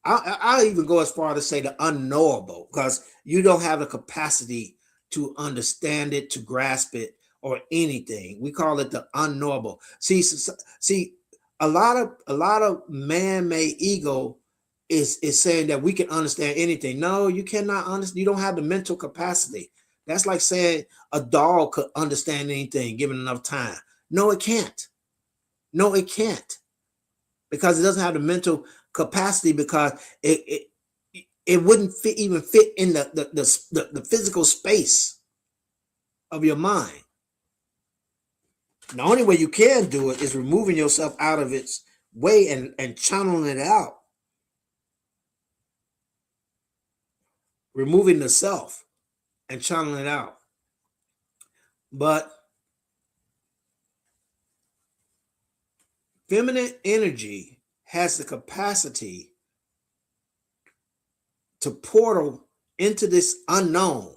B: I'll even go as far to say the unknowable because you don't have the capacity to understand it, to grasp it, or anything. We call it the unknowable. See, a lot of man-made ego is saying that we can understand anything. No, you cannot understand. You don't have the mental capacity. That's like saying a dog could understand anything given enough time. No, it can't. No, it can't, because it doesn't have the mental capacity, because it wouldn't even fit in the physical space of your mind. The only way you can do it is removing yourself out of its way and channeling it out, removing the self and channeling it out. But feminine energy has the capacity to portal into this unknown.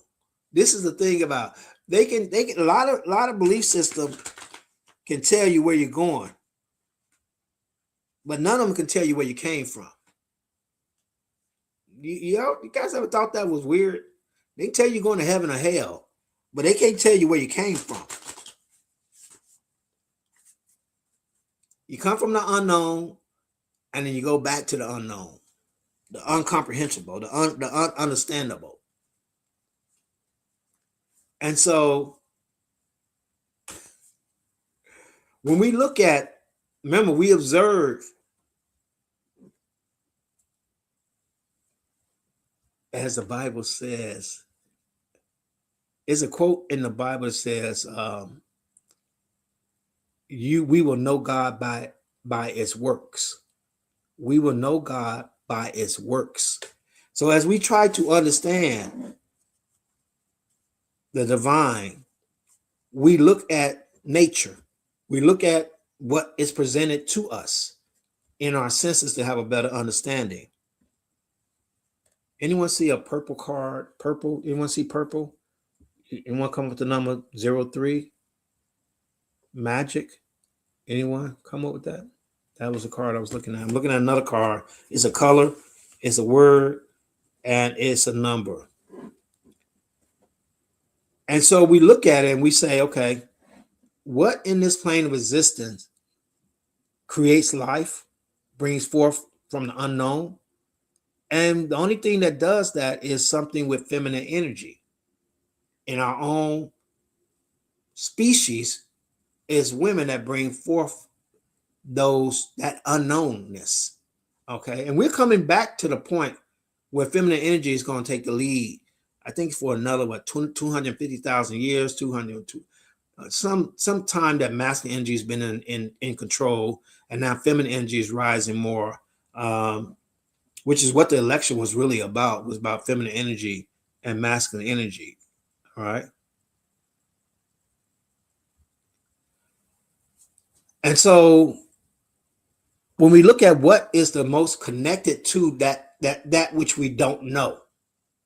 B: This is the thing about they can a lot of belief systems can tell you where you're going, but none of them can tell you where you came from. You guys ever thought that was weird? They can tell you going to heaven or hell, but they can't tell you where you came from. You come from the unknown, and then you go back to the unknown, the incomprehensible, the ununderstandable. And so when we look at, remember, we observe, as the Bible says, is a quote in the Bible that says, we will know God by its works. We will know God by its works. So as we try to understand the divine, we look at nature. We look at what is presented to us in our senses to have a better understanding. Anyone see a purple card? Purple? Anyone see purple? Anyone come with the number 03? Magic? Anyone come up with that? That was the card I was looking at. I'm looking at another card. It's a color, it's a word, and it's a number. And so we look at it and we say, okay, what in this plane of existence creates life, brings forth from the unknown? And the only thing that does that is something with feminine energy. In our own species, is women that bring forth that unknownness. Okay. And we're coming back to the point where feminine energy is going to take the lead. I think for another 250,000 years, 200, some time that masculine energy has been in control, and now feminine energy is rising more, which is what the election was really about. Was about feminine energy and masculine energy. All right. And so when we look at what is the most connected to that which we don't know,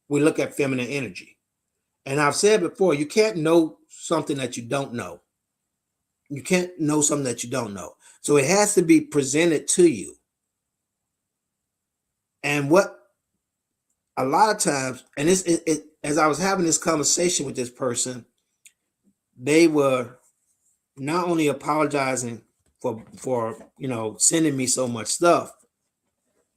B: we look at feminine energy. And I've said before, you can't know something that you don't know. You can't know something that you don't know. So it has to be presented to you. And what a lot of times, and as I was having this conversation with this person, they were not only apologizing for sending me so much stuff,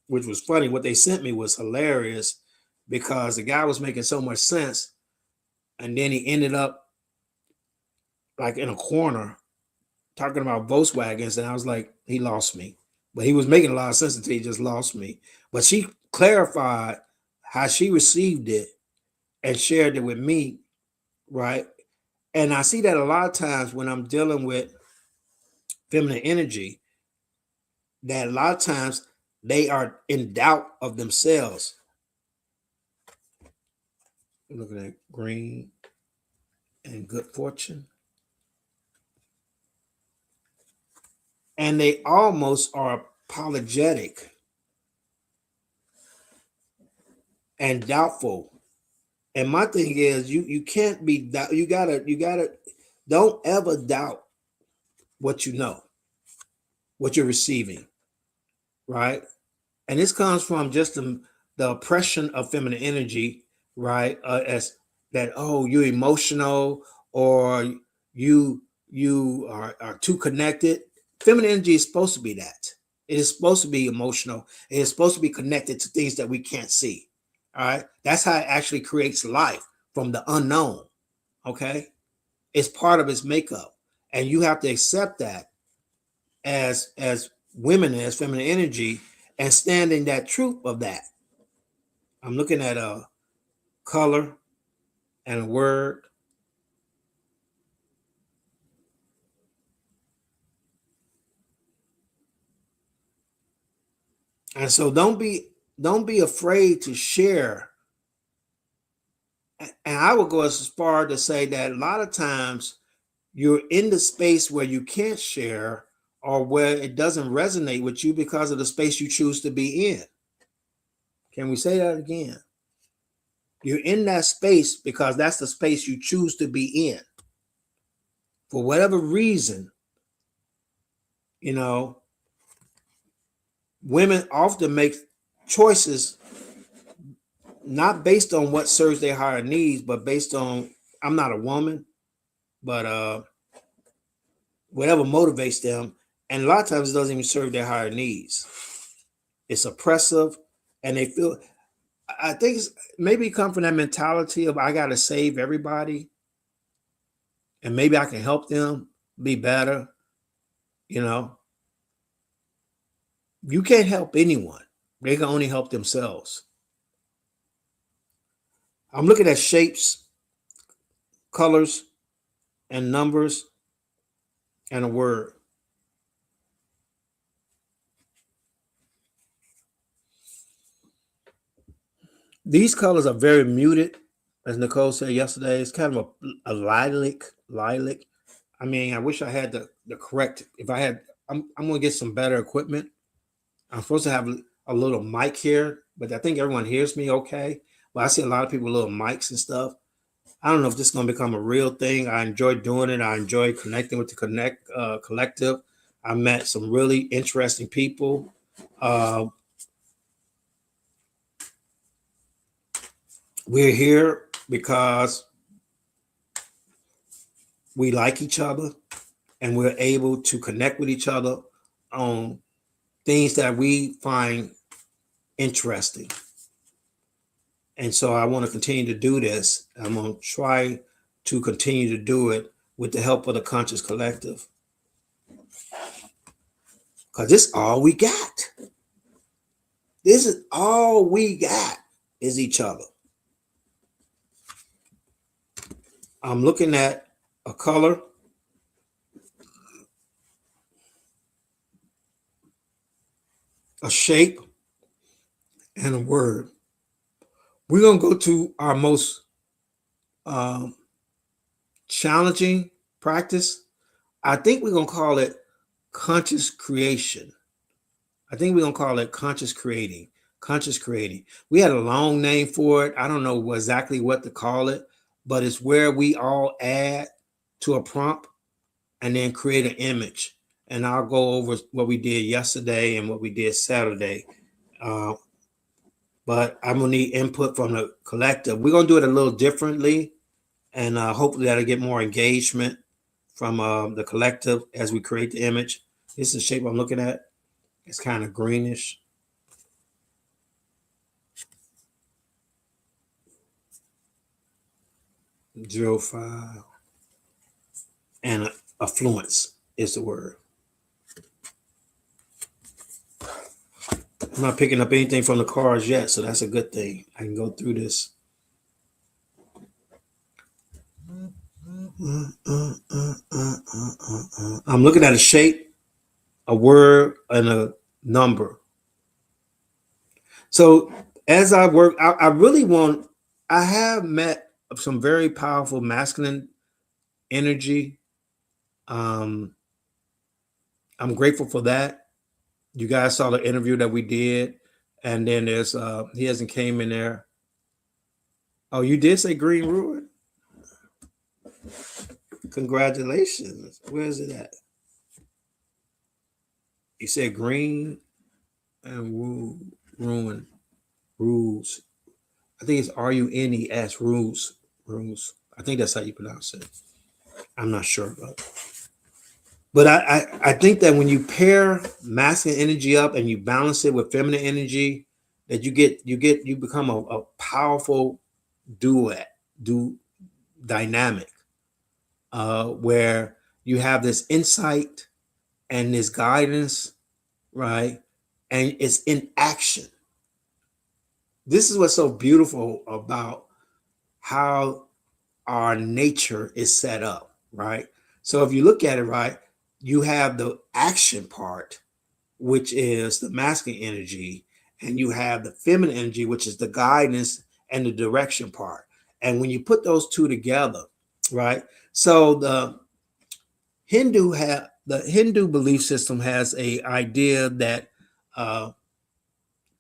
B: which was funny. What they sent me was hilarious because the guy was making so much sense, and then he ended up like in a corner talking about Volkswagens, and I was like, he lost me. But he was making a lot of sense until he just lost me. But she clarified how she received it and shared it with me, right? And I see that a lot of times when I'm dealing with feminine energy, that a lot of times they are in doubt of themselves. Looking at green and good fortune. And they almost are apologetic and doubtful. And my thing is, you can't be doubt. You gotta don't ever doubt what you know, what you're receiving, right? And this comes from just the oppression of feminine energy, right? As that, oh, you're emotional, or you are too connected. Feminine energy is supposed to be that. It is supposed to be emotional. It is supposed to be connected to things that we can't see. All right. That's how it actually creates life from the unknown. Okay. It's part of its makeup. And you have to accept that as women, as feminine energy, and stand in that truth of that. I'm looking at a color and a word. And so don't be afraid to share. And I would go as far to say that a lot of times you're in the space where you can't share or where it doesn't resonate with you because of the space you choose to be in. Can we say that again? You're in that space because that's the space you choose to be in. For whatever reason, you know, women often make choices not based on what serves their higher needs, but based on, I'm not a woman, but whatever motivates them. And a lot of times it doesn't even serve their higher needs. It's oppressive, and they feel, I think it's maybe come from that mentality of I gotta save everybody and maybe I can help them be better. You know, you can't help anyone. They can only help themselves. I'm looking at shapes, colors, and numbers, and a word. These colors are very muted, as Nicole said yesterday. It's kind of a lilac. I mean, I wish I had the correct. If I had, I'm gonna get some better equipment. I'm supposed to have a little mic here, but I think everyone hears me okay. But I see a lot of people with little mics and stuff. I don't know if this is going to become a real thing. I enjoy doing it. I enjoy connecting with the Connect collective. I met some really interesting people. Uh, we're here because we like each other and we're able to connect with each other on things that we find interesting. And so I want to continue to do this. I'm going to try to continue to do it with the help of the Conscious Collective. Because this is all we got. This is all we got is each other. I'm looking at a color, a shape, and a word. We're going to go to our most challenging practice. I think we're going to call it conscious creation. I think we're going to call it conscious creating. Conscious creating. We had a long name for it. I don't know exactly what to call it, but it's where we all add to a prompt and then create an image. And I'll go over what we did yesterday and what we did Saturday. But I'm going to need input from the collective. We're going to do it a little differently, and hopefully that'll get more engagement from the collective as we create the image. This is the shape I'm looking at. It's kind of greenish. Zero five. And affluence is the word. I'm not picking up anything from the cards yet, so that's a good thing. I can go through this. I'm looking at a shape, a word, and a number. So as I work, I have met some very powerful masculine energy. I'm grateful for that. You guys saw the interview that we did, and then there's he hasn't came in there. Oh, you did say green ruin? Congratulations. Where is it at? You said green and ruin rules. I think it's RUNES rules. I think that's how you pronounce it. I'm not sure, but I think that when you pair masculine energy up and you balance it with feminine energy, that you become a powerful dynamic, where you have this insight and this guidance, right? And it's in action. This is what's so beautiful about how our nature is set up, right? So if you look at it, right, you have the action part, which is the masculine energy, and you have the feminine energy, which is the guidance and the direction part. And when you put those two together, right? So the Hindu belief system has a idea that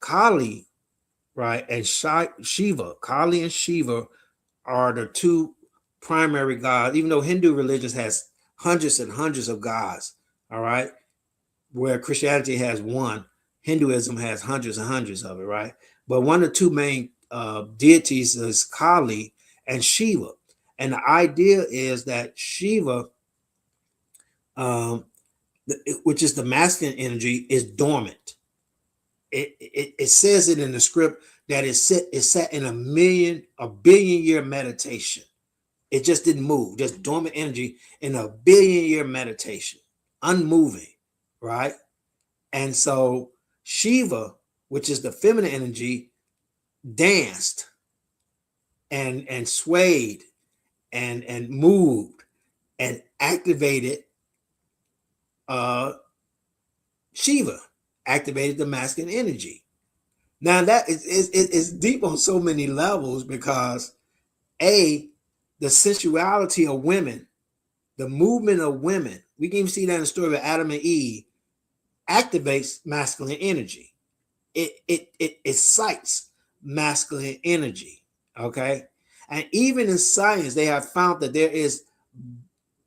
B: Kali, right, and Shiva, Kali and Shiva are the two primary gods, even though Hindu religion has hundreds and hundreds of gods, all right, where Christianity has one, Hinduism has hundreds and hundreds of it, right? But one of the two main deities is Kali and Shiva. And the idea is that Shiva, which is the masculine energy, is dormant. It says it in the script that it's set in a billion year meditation. It just didn't move, just dormant energy in a billion year meditation, unmoving, right? And so Shiva, which is the feminine energy, danced and swayed and moved and activated Shiva, activated the masculine energy. Now that is deep on so many levels, because the sensuality of women, the movement of women, we can even see that in the story of Adam and Eve, activates masculine energy. It excites masculine energy. Okay. And even in science, they have found that there is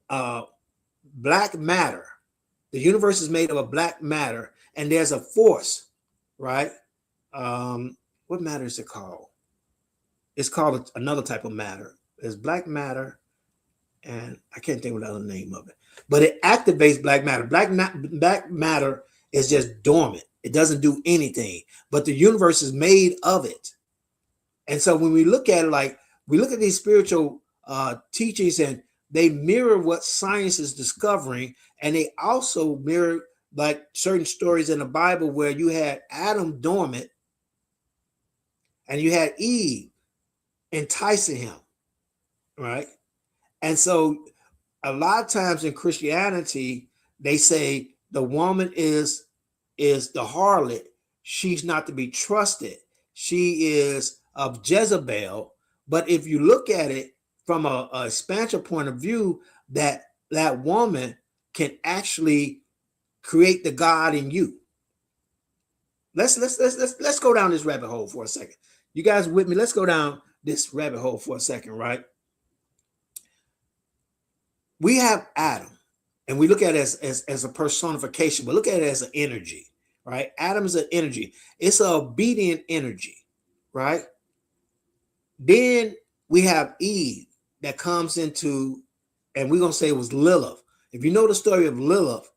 B: black matter. The universe is made up of black matter, and there's a force, right? What matter is it called? It's called another type of matter. There's black matter, and I can't think of the other name of it, but it activates black matter. Black matter is just dormant. It doesn't do anything, but the universe is made of it. And so when we look at it, like we look at these spiritual teachings, and they mirror what science is discovering, and they also mirror like certain stories in the Bible where you had Adam dormant and you had Eve enticing him, right? And so a lot of times in Christianity, they say the woman is the harlot. She's not to be trusted. She is of Jezebel. But if you look at it from a expansion point of view, that woman can actually create the God in you. Let's go down this rabbit hole for a second. You guys with me? Let's go down this rabbit hole for a second, right? We have Adam, and we look at it as a personification, but look at it as an energy, right? Adam is an energy. It's an obedient energy, right? Then we have Eve that comes into, and we're going to say it was Lilith. If you know the story of Lilith,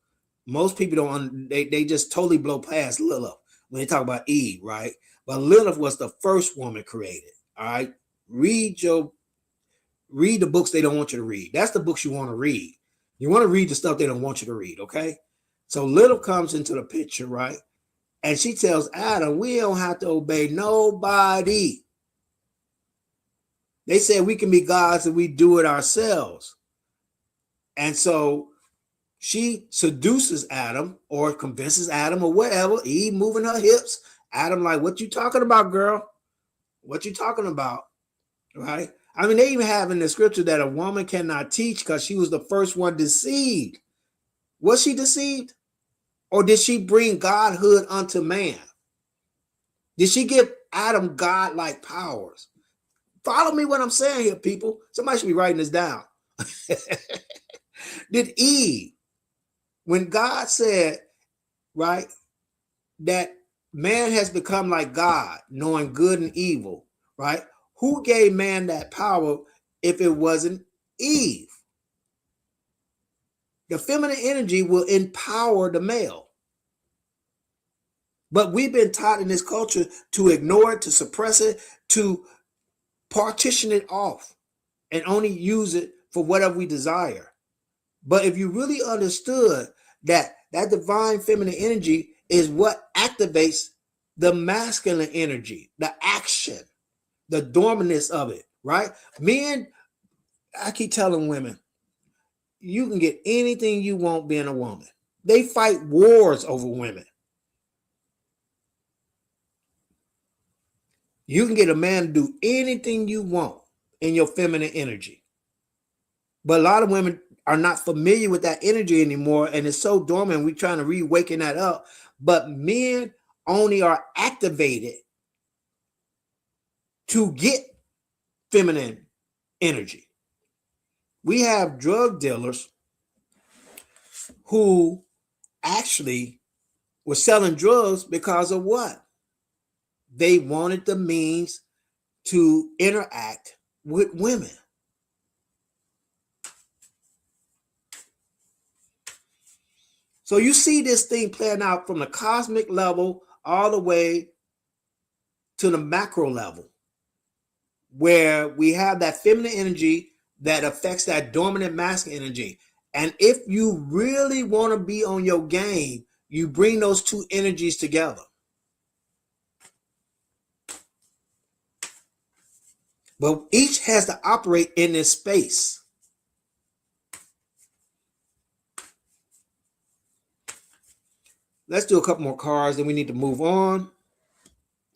B: most people don't, they just totally blow past Lilith when they talk about Eve, right? But Lilith was the first woman created, all right? Read the books they don't want you to read. That's the books you want to read. You want to read the stuff they don't want you to read, okay? So Lilith comes into the picture, right? And she tells Adam, we don't have to obey nobody. They said we can be gods and we do it ourselves. And so she seduces Adam or convinces Adam or whatever. Eve moving her hips. Adam like, what you talking about, girl? What you talking about? Right? I mean, they even have in the scripture that a woman cannot teach because she was the first one deceived. Was she deceived? Or did she bring godhood unto man? Did she give Adam godlike powers? Follow me what I'm saying here, people. Somebody should be writing this down. Did Eve, when God said, right, that man has become like God, knowing good and evil, right? Who gave man that power if it wasn't Eve? The feminine energy will empower the male. But we've been taught in this culture to ignore it, to suppress it, to partition it off and only use it for whatever we desire. But if you really understood that divine feminine energy is what activates the masculine energy, the action, the dormantness of it, right? Men, I keep telling women, you can get anything you want being a woman. They fight wars over women. You can get a man to do anything you want in your feminine energy. But a lot of women are not familiar with that energy anymore, and it's so dormant. We're trying to reawaken that up. But men only are activated to get feminine energy. We have drug dealers who actually were selling drugs because of what? They wanted the means to interact with women. So you see this thing playing out from the cosmic level all the way to the macro level, where we have that feminine energy that affects that dominant masculine energy. And if you really want to be on your game, you bring those two energies together. But each has to operate in this space. Let's do a couple more cards, then we need to move on.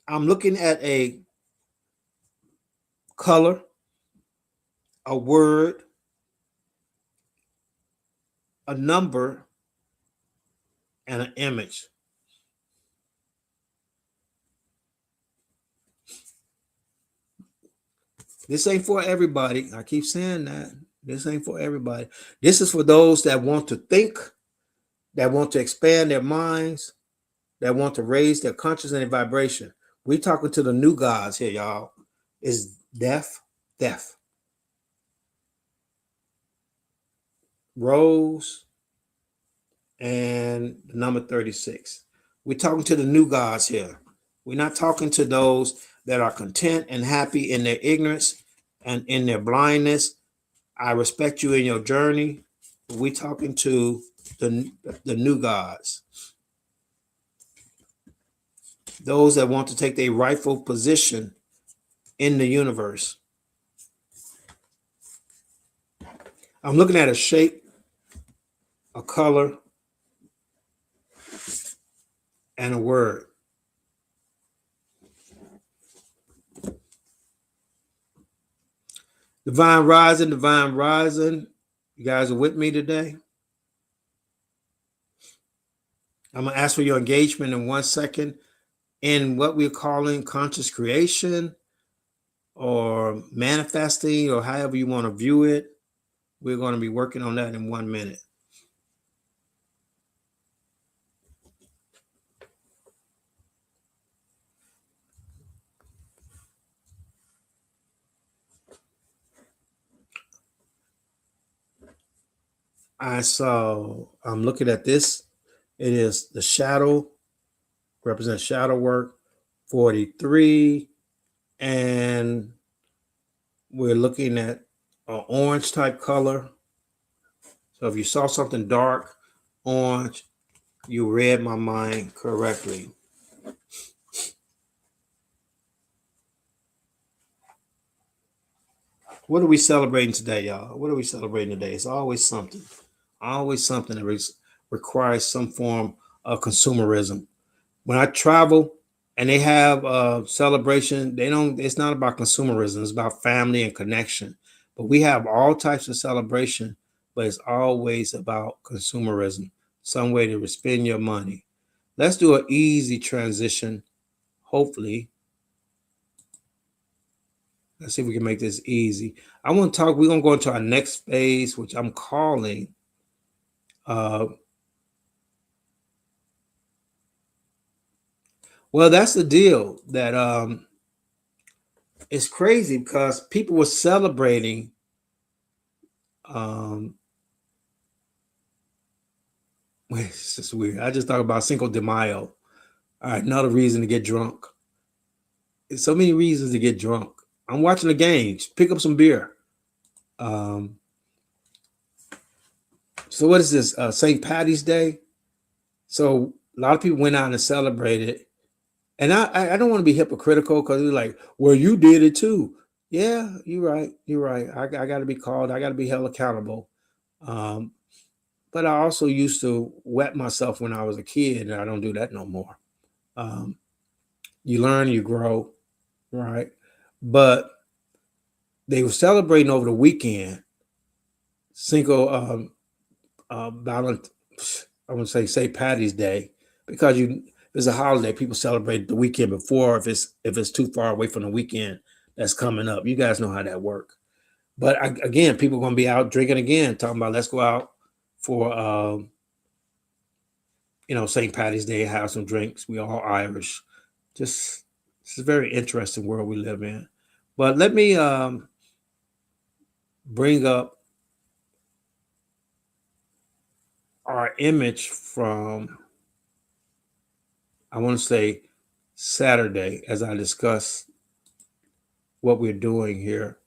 B: I'm looking at a color, a word, a number, and an image. This ain't for everybody. I keep saying that. This ain't for everybody. This is for those that want to think, that want to expand their minds, that want to raise their consciousness and vibration. We're talking to the new gods here, y'all. Is death, rose, and the number 36. We're talking to the new gods here. We're not talking to those that are content and happy in their ignorance and in their blindness. I respect you in your journey. We're talking to the new gods. Those that want to take their rightful position in the universe. I'm looking at a shape, a color, and a word. Divine rising, divine rising. You guys are with me today? I'm going to ask for your engagement in 1 second in what we're calling conscious creation or manifesting, or however you want to view it. We're going to be working on that in 1 minute. I'm looking at this. It is the shadow, represents shadow work, 43. And we're looking at an orange type color. So if you saw something dark, orange, you read my mind correctly. What are we celebrating today, y'all? What are we celebrating today? It's always something that requires some form of consumerism. When I travel and they have a celebration, it's not about consumerism, it's about family and connection. But we have all types of celebration, but it's always about consumerism, some way to spend your money. Let's do an easy transition, hopefully. Let's see if we can make this easy. We're going to go into our next phase, which I'm calling well, that's the deal that it's crazy because people were celebrating it's just weird. I just talked about Cinco de Mayo. All right, another reason to get drunk. There's so many reasons to get drunk. I'm watching the games. Pick up some beer. So what is this? St. Patty's Day. So a lot of people went out and celebrated. And I don't want to be hypocritical because they're like, well, you did it too. Yeah, you're right. You're right. I got to be called. I got to be held accountable. But I also used to wet myself when I was a kid, and I don't do that no more. You learn, you grow, right? But they were celebrating over the weekend Cinco Valent, I want to say St. Patty's Day, because it's a holiday. People celebrate the weekend before if it's too far away from the weekend that's coming up. You guys know how that works. But again, people are going to be out drinking again, talking about let's go out for St. Patty's Day, have some drinks. We all Irish. Just it's a very interesting world we live in. But let me bring up our image from, I want to say, Saturday, as I discuss what we're doing here.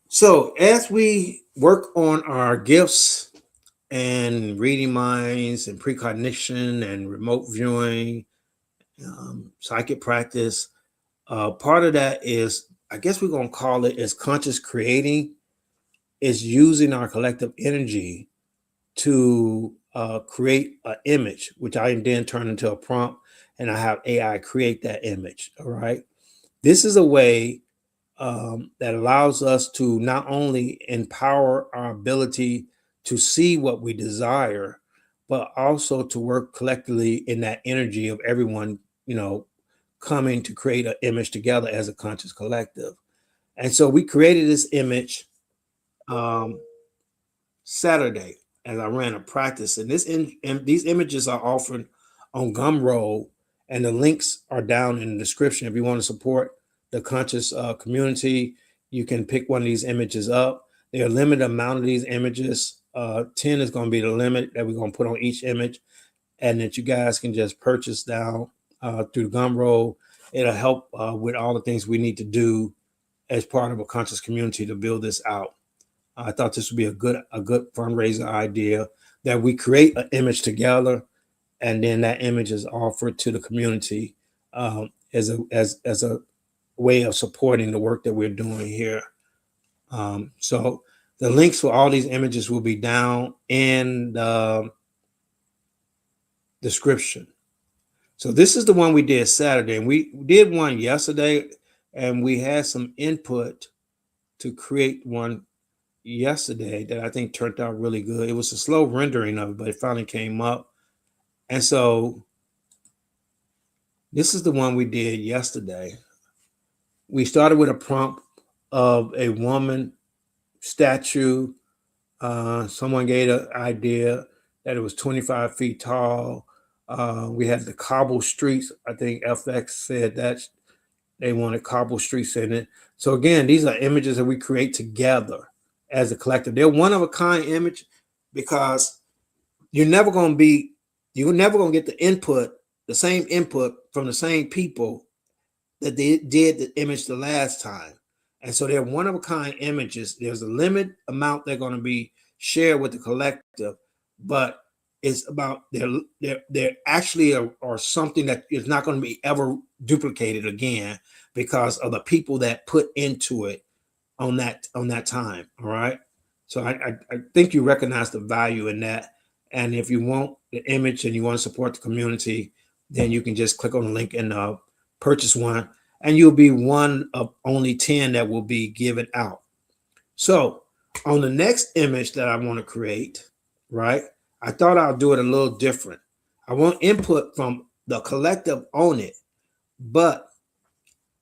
B: So as we work on our gifts and reading minds and precognition and remote viewing, psychic practice, part of that is, I guess we're going to call it, is conscious creating, is using our collective energy to create an image, which I then turn into a prompt and I have AI create that image. All right. This is a way that allows us to not only empower our ability to see what we desire, but also to work collectively in that energy of everyone, coming to create an image together as a conscious collective. And so we created this image Saturday as I ran a practice, and these images are offered on Gumroad, and the links are down in the description. If you want to support the conscious community, you can pick one of these images up. There are a limited amount of these images. 10 is going to be the limit that we're going to put on each image, and that you guys can just purchase down through Gumroad. It'll help with all the things we need to do as part of a conscious community to build this out. I thought this would be a good fundraiser idea, that we create an image together, and then that image is offered to the community as a way of supporting the work that we're doing here. So the links for all these images will be down in the description. So this is the one we did Saturday, and we did one yesterday, and we had some input to create one yesterday that I think turned out really good. It was a slow rendering of it, but it finally came up. And so this is the one we did yesterday. We started with a prompt of a woman statue. Someone gave an idea that it was 25 feet tall. We had the cobble streets. I think FX said that they wanted cobble streets in it. So again, these are images that we create together as a collective. They're one of a kind image because you're never going to get the same input from the same people that they did the image the last time. And so they're one of a kind images. There's a limit amount they're going to be shared with the collective, but it's about they're actually are something that is not going to be ever duplicated again because of the people that put into it on that time. All right. So I think you recognize the value in that. And if you want the image and you want to support the community, then you can just click on the link and purchase one, and you'll be one of only 10 that will be given out. So on the next image that I want to create, right, I thought I'll do it a little different. I want input from the collective on it, but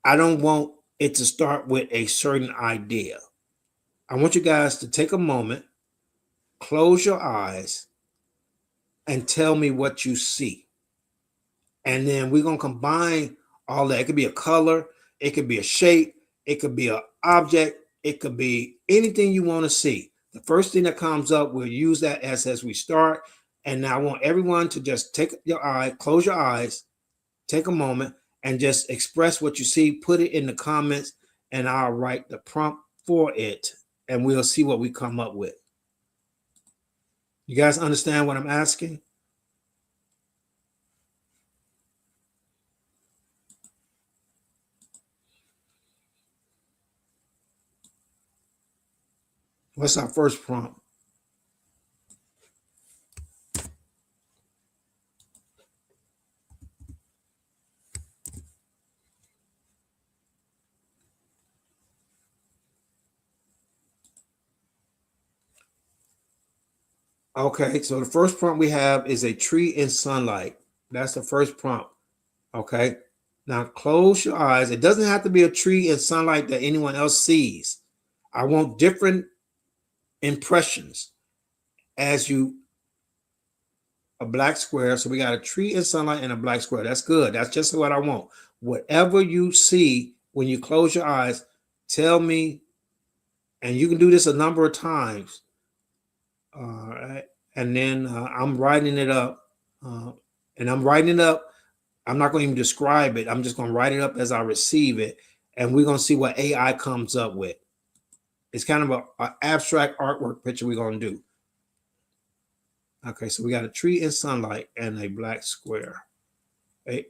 B: I don't want it to start with a certain idea. I want you guys to take a moment, close your eyes, and tell me what you see. And then we're going to combine all that. It could be a color, it could be a shape, it could be an object, it could be anything you want to see. The first thing that comes up, we'll use that as we start. And now I want everyone to just close your eyes, take a moment, and just express what you see. Put it in the comments, and I'll write the prompt for it, and we'll see what we come up with. You guys understand what I'm asking? What's our first prompt? Okay, so the first prompt we have is a tree in sunlight. That's the first prompt. Okay, now close your eyes. It doesn't have to be a tree in sunlight that anyone else sees. I want different impressions as you a black square. So we got a tree in sunlight and a black square. That's good. That's just what I want. Whatever you see when you close your eyes, tell me, and you can do this a number of times. All right. And then I'm writing it up. And I'm writing it up. I'm not going to even describe it. I'm just going to write it up as I receive it. And we're going to see what AI comes up with. It's kind of an abstract artwork picture we're going to do. Okay, so we got a tree in sunlight and a black square. Okay.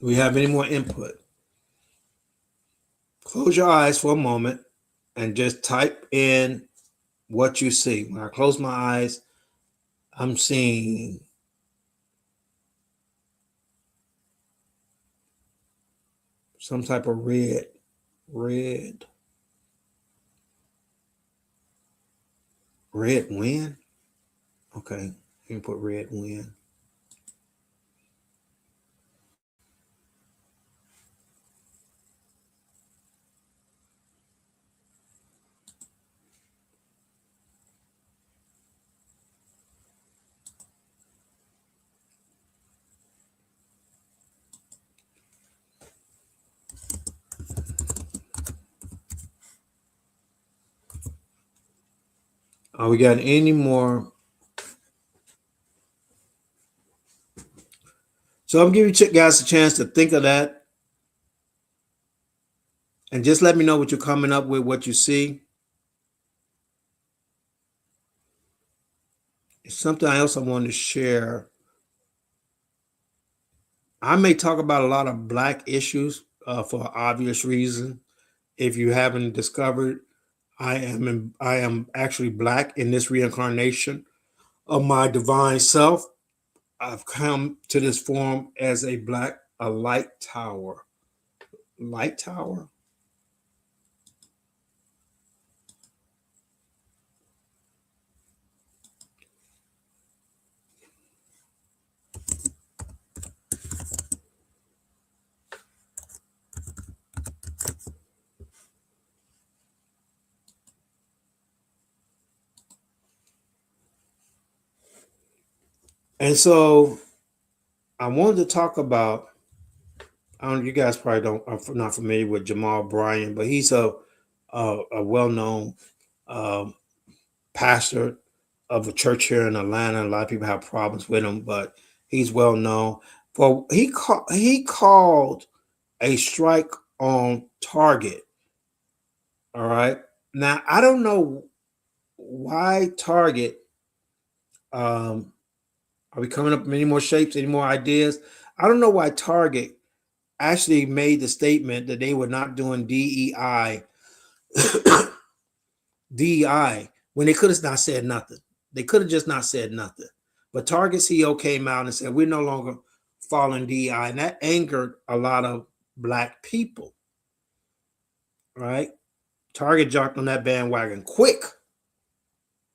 B: Do we have any more input? Close your eyes for a moment and just type in what you see. When I close my eyes, I'm seeing some type of red wind. Okay, you can put red wind. We got any more? So I'm giving you guys a chance to think of that. And just let me know what you're coming up with, what you see. It's something else I wanted to share. I may talk about a lot of black issues for obvious reason. If you haven't discovered, I am actually black in this reincarnation of my divine self. I've come to this form as a light tower. Light tower? And so I wanted to talk about, I don't, you guys probably don't, are not familiar with Jamal Bryant, but he's a well-known um, pastor of a church here in Atlanta. A lot of people have problems with him, but he's well known. For he called a strike on Target. All right. Now I don't know why Target. Are we coming up with any more shapes, any more ideas? I don't know why Target actually made the statement that they were not doing DEI when they could have not said nothing. They could have just not said nothing. But Target CEO came out and said, we're no longer following DEI. And that angered a lot of black people, right? Target jumped on that bandwagon quick,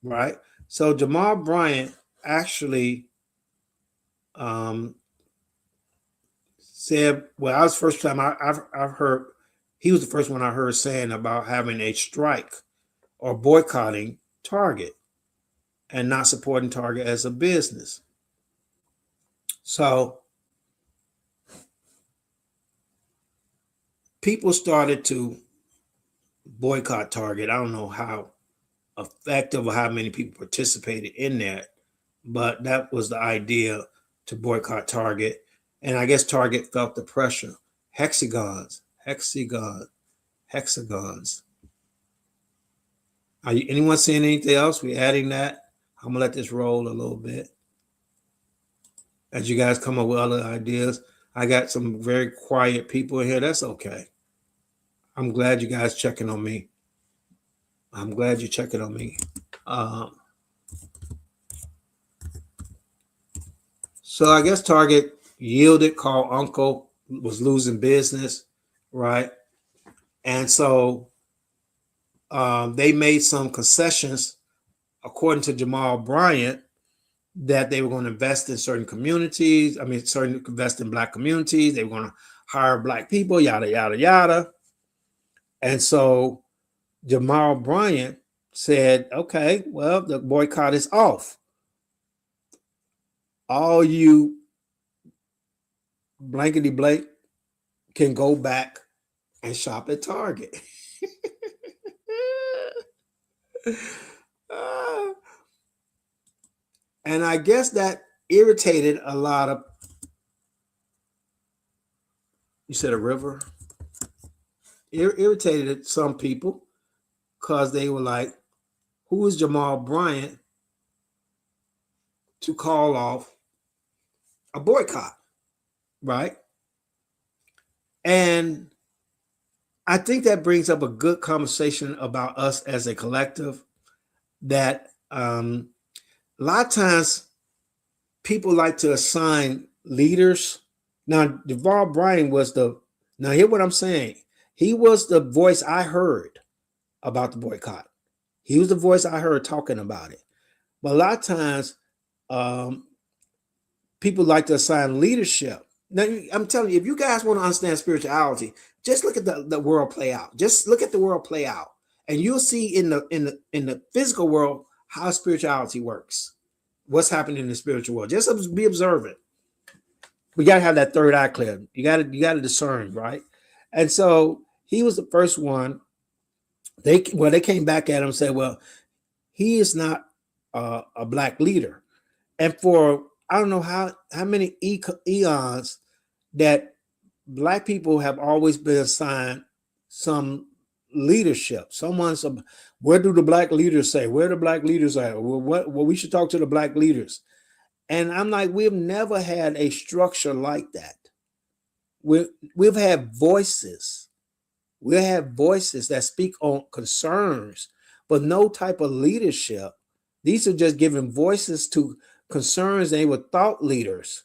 B: right? So Jamal Bryant actually said, well, I was the first time I've heard, he was the first one I heard saying about having a strike or boycotting Target and not supporting Target as a business. So people started to boycott Target. I don't know how effective or how many people participated in that, but that was the idea, to boycott Target. And I guess Target felt the pressure. Hexagons. Anyone seeing anything else? We adding that? I'm gonna let this roll a little bit as you guys come up with other ideas. I got some very quiet people in here. That's okay. I'm glad you guys checking on me. I'm glad you're checking on me. So I guess Target yielded, called Uncle, was losing business, right? And so they made some concessions, according to Jamal Bryant, that they were going to invest in certain communities. Invest in black communities. They were going to hire black people, yada, yada, yada. And so Jamal Bryant said, okay, well, the boycott is off. All you blankety blank can go back and shop at Target. And I guess that irritated a lot of, you said a river? Irritated some people because they were like, who is Jamal Bryant to call off a boycott, right? And I think that brings up a good conversation about us as a collective, that a lot of times people like to assign leaders. Now, Jamal Bryant now hear what I'm saying. He was the voice I heard about the boycott. He was the voice I heard talking about it. But a lot of times people like to assign leadership. Now, I'm telling you, if you guys want to understand spirituality, just look at the world play out. Just look at the world play out, and you'll see in the physical world how spirituality works. What's happening in the spiritual world? Just be observant. We got to have that third eye clear. You got to discern, right? And so he was the first one. They came back at him and said, well, he is not a black leader. And for I don't know how many eons that black people have always been assigned some leadership. Where do the black leaders say? Where the black leaders are? Well, we should talk to the black leaders. And I'm like, we've never had a structure like that. we've had voices. We have voices that speak on concerns, but no type of leadership. These are just giving voices to concerns. They were thought leaders.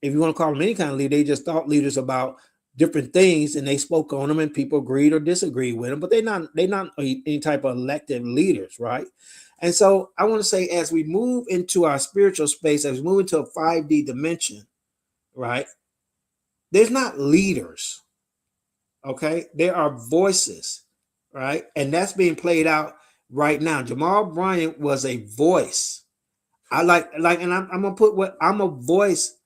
B: If you want to call them any kind of leader, they just thought leaders about different things, and they spoke on them, and people agreed or disagreed with them. But they're not any type of elected leaders, right? And so I want to say, as we move into our spiritual space, as we move into a 5D dimension, right? There's not leaders, okay? There are voices, right? And that's being played out right now. Jamal Bryant was a voice. I like, and I'm gonna put what I'm a voice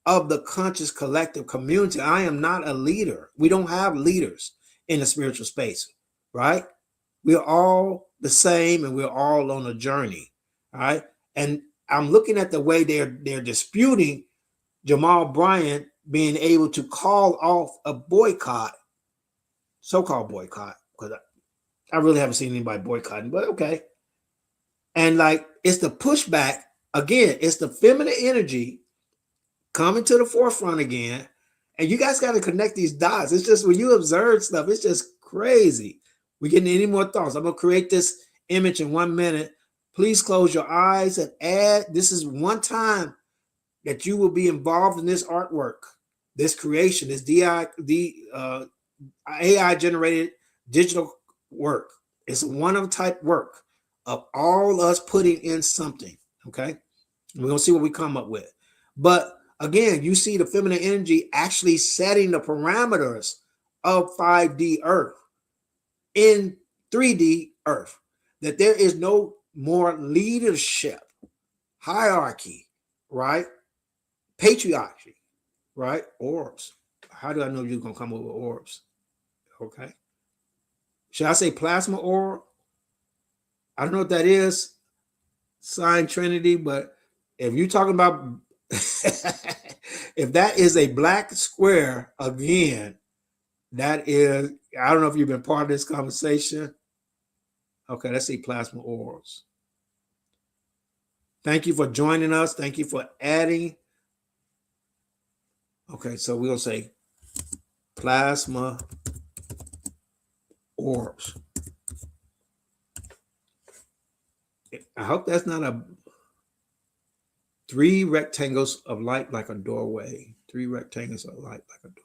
B: of the conscious collective community. I am not a leader. We don't have leaders in the spiritual space, right? We're all the same, and we're all on a journey, all right? And I'm looking at the way they're disputing Jamal Bryant being able to call off a boycott, so-called boycott, because I really haven't seen anybody boycotting, but okay. And like, it's the pushback again. It's the feminine energy coming to the forefront again. And you guys got to connect these dots. It's just when you observe stuff, it's just crazy. We getting any more thoughts? I'm gonna create this image in 1 minute. Please close your eyes and add. This is one time that you will be involved in this artwork, this creation, this AI generated digital work. It's a one-of type work of all us putting in something. Okay, we're gonna see what we come up with. But again, you see the feminine energy actually setting the parameters of 5D Earth in 3D Earth, that there is no more leadership, hierarchy, right? Patriarchy, right? Orbs. How do I know you're going to come up with orbs? Okay. Should I say plasma orb? I don't know what that is, sign Trinity, but if you're talking about, if that is a black square again, that is, I don't know if you've been part of this conversation. Okay, let's see plasma orbs. Thank you for joining us. Thank you for adding. Okay, so we'll say plasma orbs. I hope that's not a 3 rectangles of light like a doorway. 3 rectangles of light like a doorway.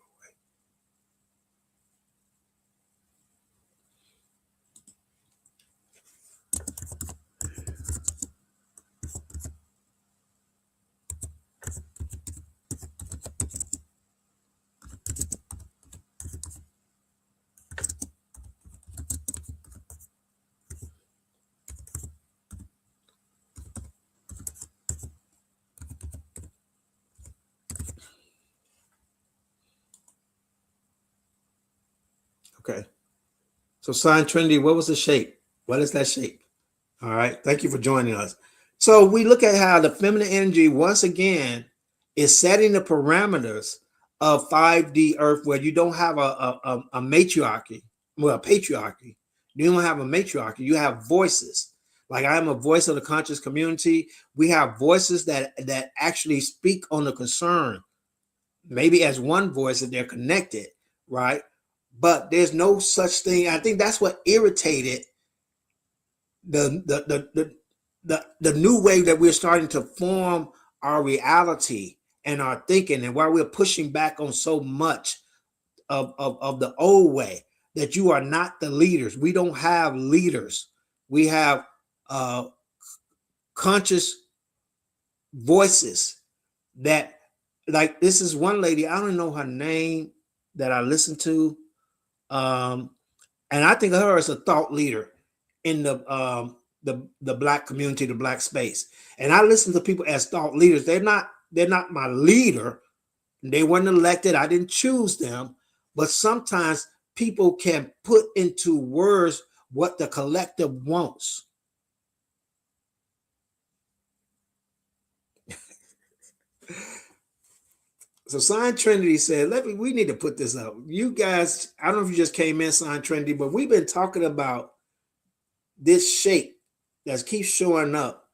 B: Okay. So sign Trinity, what was the shape? What is that shape? All right. Thank you for joining us. So we look at how the feminine energy, once again, is setting the parameters of 5D Earth, where you don't have a matriarchy, well, a patriarchy. You don't have a matriarchy. You have voices. Like I am a voice of the conscious community. We have voices that actually speak on the concern, maybe as one voice that they're connected, right? But there's no such thing. I think that's what irritated the new way that we're starting to form our reality and our thinking, and why we're pushing back on so much of the old way, that you are not the leaders. We don't have leaders. We have conscious voices that, like, this is one lady, I don't know her name, that I listened to, and I think of her as a thought leader in the black community, the black space. And I listen to people as thought leaders. They're not my leader. They weren't elected. I didn't choose them. But sometimes people can put into words what the collective wants. So Sign Trinity said, we need to put this up. You guys, I don't know if you just came in, Sign Trinity, but we've been talking about this shape that keeps showing up.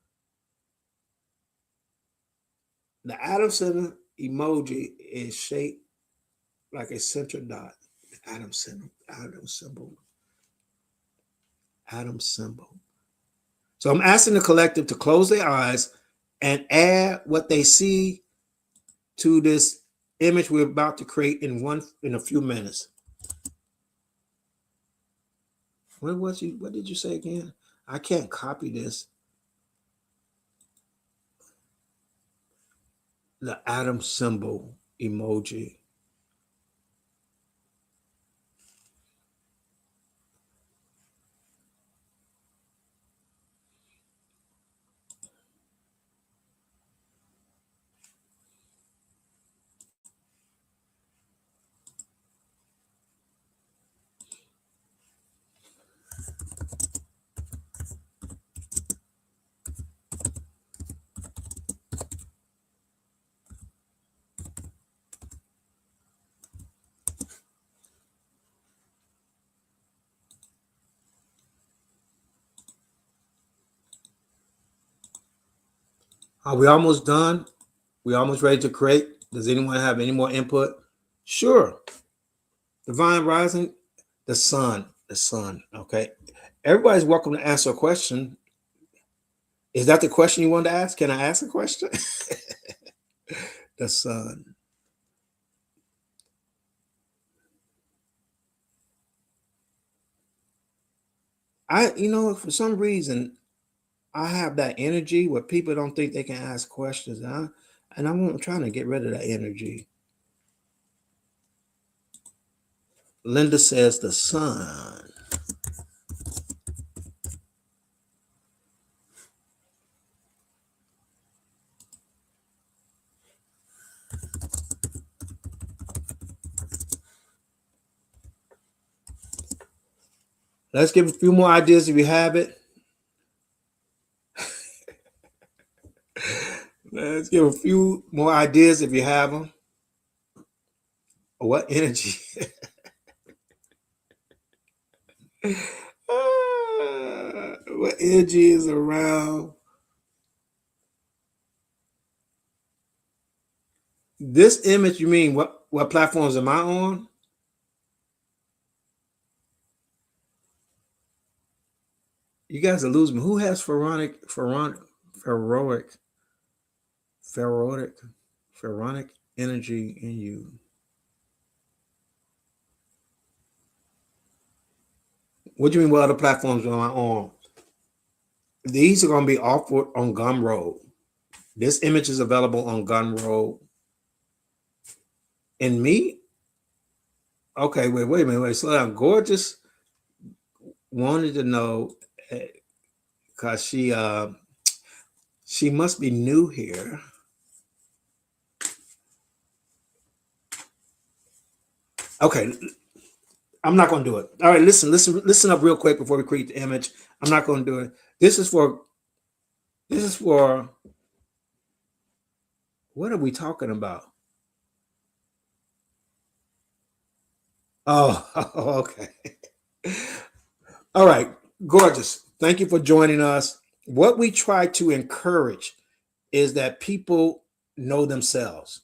B: The Adam Center emoji is shaped like a center dot. Atom symbol. Atom symbol. Atom symbol. So I'm asking the collective to close their eyes and add what they see to this image we're about to create in a few minutes. What did you say again? I can't copy this. The atom symbol emoji. Are we almost done? We almost ready to create? Does anyone have any more input? Sure. Divine rising, the sun, the sun. Okay. Everybody's welcome to answer a question. Is that the question you wanted to ask? Can I ask a question? The sun. For some reason, I have that energy where people don't think they can ask questions. And I'm trying to get rid of that energy. Linda says the sun. Let's give a few more ideas if you have it. Let's give a few more ideas if you have them. What energy? What energy is around this image? You mean what platforms am I on? You guys are losing me. Who has pharaonic energy in you? What do you mean what other platforms am I on? These are going to be offered on Gumroad. This image is available on Gumroad. And me? Okay, wait a minute, slow down. Gorgeous wanted to know because she must be new here. Okay, I'm not going to do it. All right, listen up real quick before we create the image. I'm not going to do it. This is for. What are we talking about? Oh, okay. All right, gorgeous. Thank you for joining us. What we try to encourage is that people know themselves.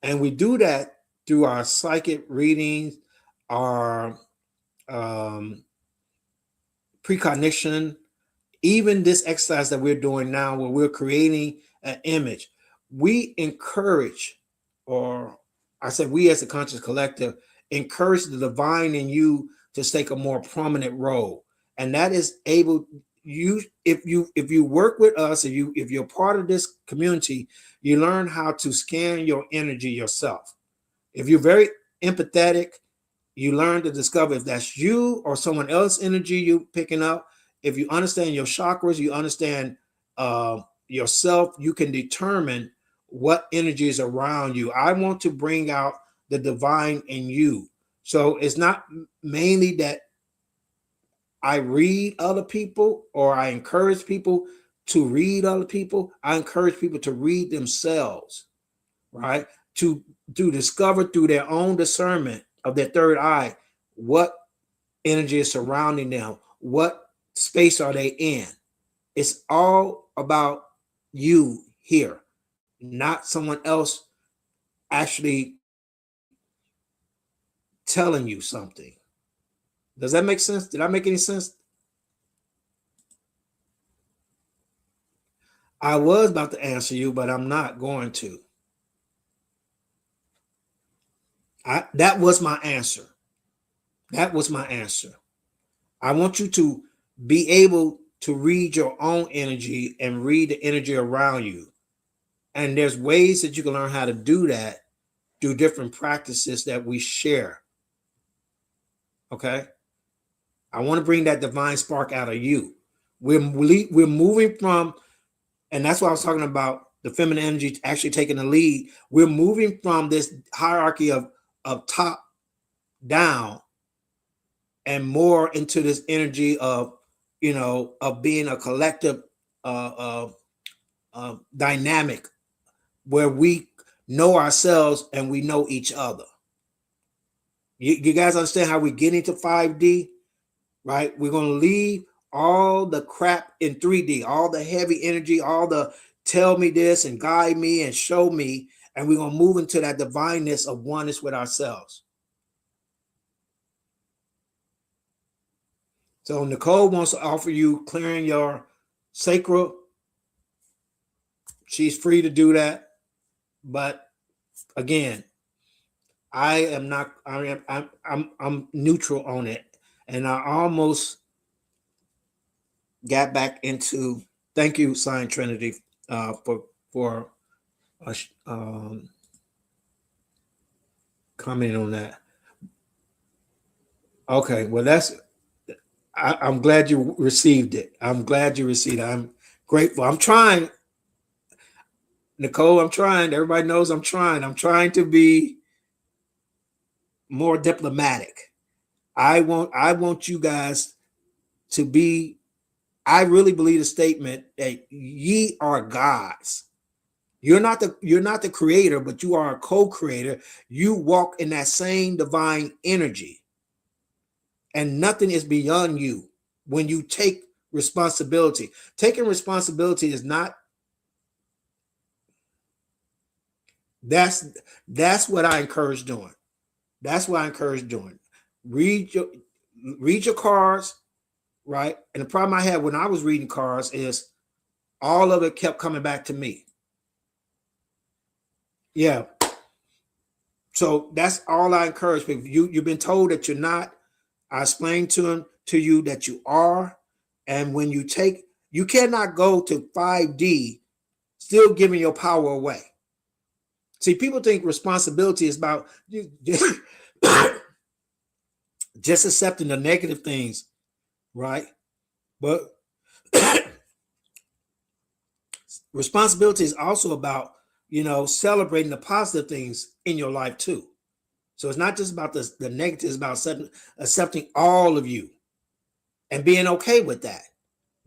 B: And we do that through our psychic readings, our precognition, even this exercise that we're doing now where we're creating an image. We encourage, or I said we as a conscious collective, encourage the divine in you to take a more prominent role. And that is able if you work with us, if you're part of this community, you learn how to scan your energy yourself. If you're very empathetic, you learn to discover if that's you or someone else's energy you picking up. If you understand your chakras, you understand yourself, you can determine what energy is around you. I want to bring out the divine in you. So it's not mainly that I read other people or I encourage people to read other people. I encourage people to read themselves, right? To discover through their own discernment of their third eye what energy is surrounding them, what space are they in. It's all about you here, not someone else actually telling you something. Does that make sense? Did I make any sense? I was about to answer you, but I'm not going to. That was my answer. That was my answer. I want you to be able to read your own energy and read the energy around you. And there's ways that you can learn how to do that through different practices that we share. Okay? I want to bring that divine spark out of you. We're moving from, and that's why I was talking about the feminine energy actually taking the lead. We're moving from this hierarchy of top down and more into this energy of, of being a collective dynamic where we know ourselves and we know each other. You guys understand how we get into 5D, right? We're going to leave all the crap in 3D, all the heavy energy, all the tell me this and guide me and show me, and we're going to move into that divineness of oneness with ourselves. So Nicole wants to offer you clearing your sacral. She's free to do that. But again, I'm neutral on it. And I almost got back into, thank you, Sign Trinity, for commenting on that. Okay, well, I'm glad you received it. I'm glad you received it. I'm grateful. I'm trying, Nicole. I'm trying. Everybody knows I'm trying. I'm trying to be more diplomatic. I want you guys to be. I really believe the statement that ye are gods. You're not the creator, but you are a co-creator. You walk in that same divine energy. And nothing is beyond you when you take responsibility. Taking responsibility is not, that's what I encourage doing. That's what I encourage doing. Read your cards, right? And the problem I had when I was reading cards is all of it kept coming back to me. Yeah. So that's all I encourage people. You've been told that you're not. I explained to you that you are. And when you cannot go to 5D still giving your power away. See, people think responsibility is about just accepting the negative things, right? But responsibility is also about, celebrating the positive things in your life too. So it's not just about the negative, it's about accepting all of you and being okay with that.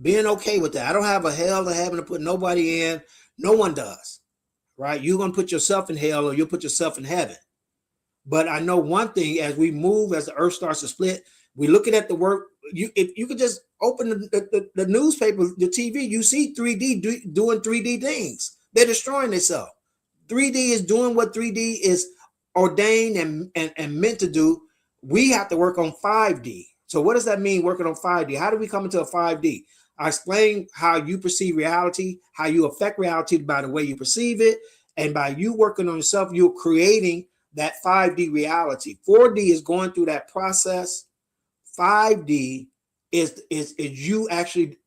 B: Being okay with that. I don't have a hell to heaven to put nobody in. No one does, right? You're going to put yourself in hell or you'll put yourself in heaven. But I know one thing, as we move, as the earth starts to split, we're looking at the work. If you could just open the newspaper, the TV, you see 3D doing 3D things. They're destroying themselves. 3D is doing what 3D is ordained and meant to do. We have to work on 5D. So what does that mean, working on 5D? How do we come into a 5D? I explained how you perceive reality, how you affect reality by the way you perceive it. And by you working on yourself, you're creating that 5D reality. 4D is going through that process. 5D is you actually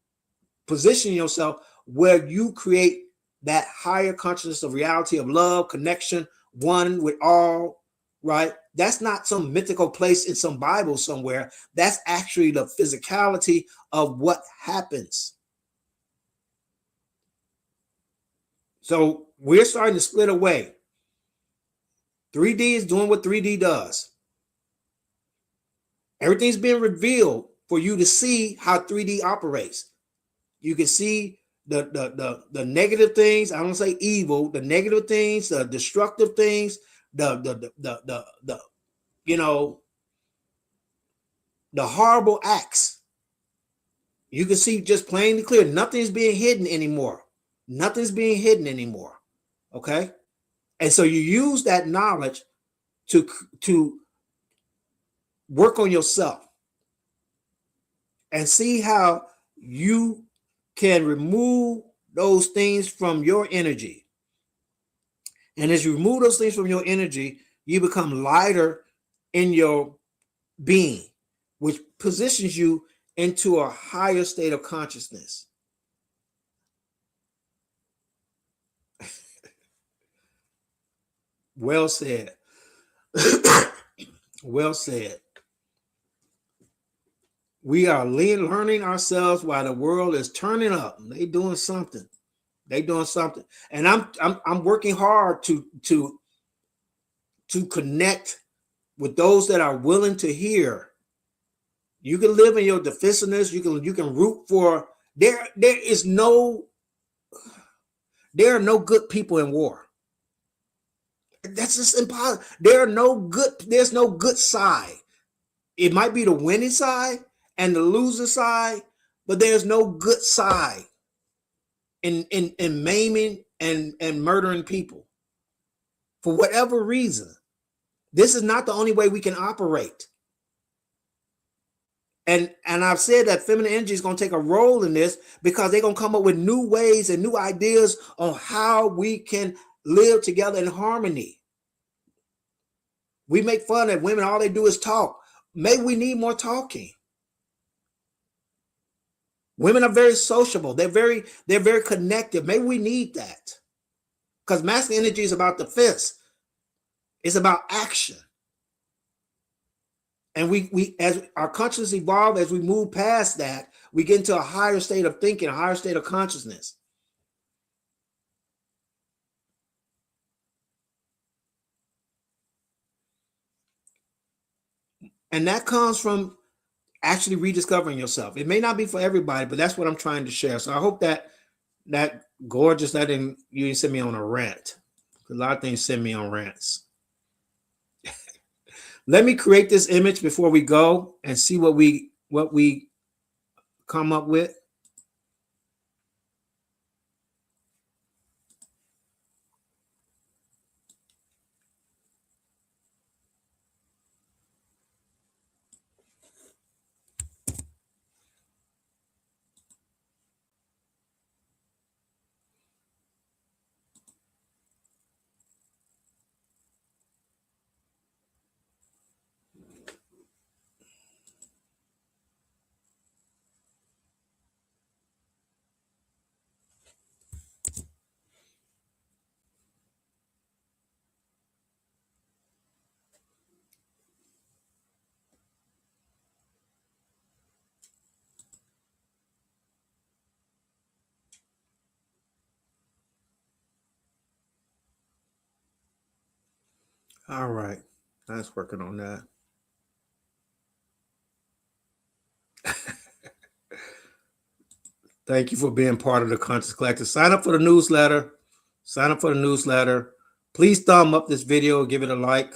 B: positioning yourself where you create that higher consciousness of reality, of love, connection, one with all, right? That's not some mythical place in some Bible somewhere. That's actually the physicality of what happens. So we're starting to split away. 3D is doing what 3D does. Everything's being revealed for you to see how 3D operates. You can see the negative things. I don't say evil, the negative things, the destructive things, the horrible acts. You can see just plainly clear. Nothing's being hidden anymore. Nothing's being hidden anymore. Okay. And so you use that knowledge to work on yourself and see how you can remove those things from your energy. And as you remove those things from your energy, you become lighter in your being, which positions you into a higher state of consciousness. Well said. Well said. We are learning ourselves while the world is turning up. They doing something. They doing something. And I'm working hard to connect with those that are willing to hear. You can live in your defensiveness. You can root for there are no good people in war. That's just impossible. There's no good side. It might be the winning side and the losing side, but there's no good side in maiming and murdering people for whatever reason. This is not the only way we can operate. And I've said that feminine energy is going to take a role in this because they're going to come up with new ways and new ideas on how we can live together in harmony. We make fun that women, all they do is talk. Maybe we need more talking. Women are very sociable. They're very connected. Maybe we need that. Because masculine energy is about defense. It's about action. And we as our consciousness evolve, as we move past that, we get into a higher state of thinking, a higher state of consciousness. And that comes from actually rediscovering yourself. It may not be for everybody, but that's what I'm trying to share. So I hope that gorgeous, you didn't send me on a rant. A lot of things send me on rants. Let me create this image before we go and see what we come up with. All right. I was working on that. Thank you for being part of the Conscious Collective. Sign up for the newsletter. Sign up for the newsletter. Please thumb up this video, give it a like.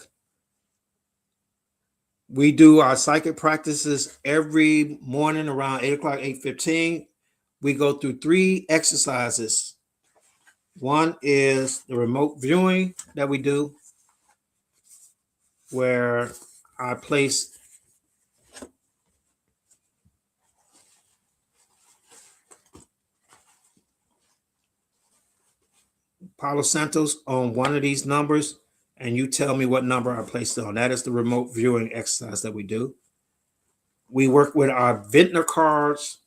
B: We do our psychic practices every morning around 8 o'clock, 8:15. We go through 3 exercises. One is the remote viewing that we do, where I place Palo Santos on one of these numbers, and you tell me what number I placed it on. That is the remote viewing exercise that we do. We work with our Vintner cards,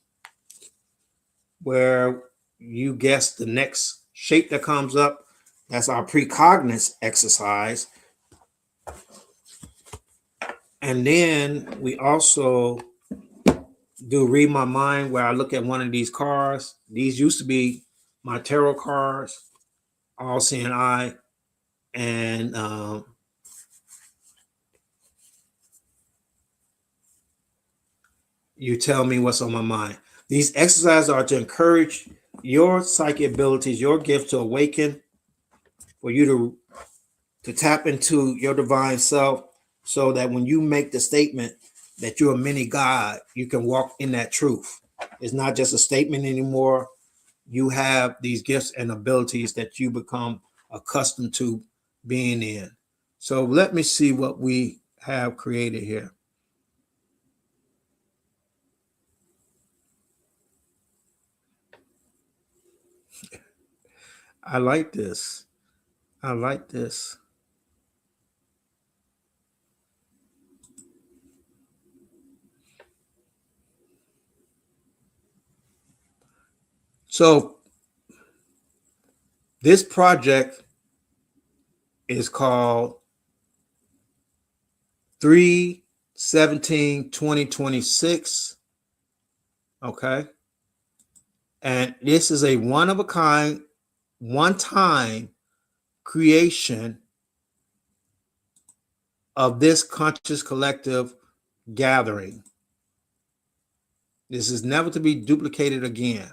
B: where you guess the next shape that comes up. That's our precognition exercise. And then we also do read my mind, where I look at one of these cards. These used to be my tarot cards, all seeing eye, and you tell me what's on my mind. These exercises are to encourage your psychic abilities, your gift to awaken, for you to tap into your divine self, so that when you make the statement that you're a mini God, you can walk in that truth. It's not just a statement anymore. You have these gifts and abilities that you become accustomed to being in. So let me see what we have created here. I like this. I like this. So this project is called 3/17/2026. Okay. And this is a one of a kind, one time creation of this conscious collective gathering. This is never to be duplicated again.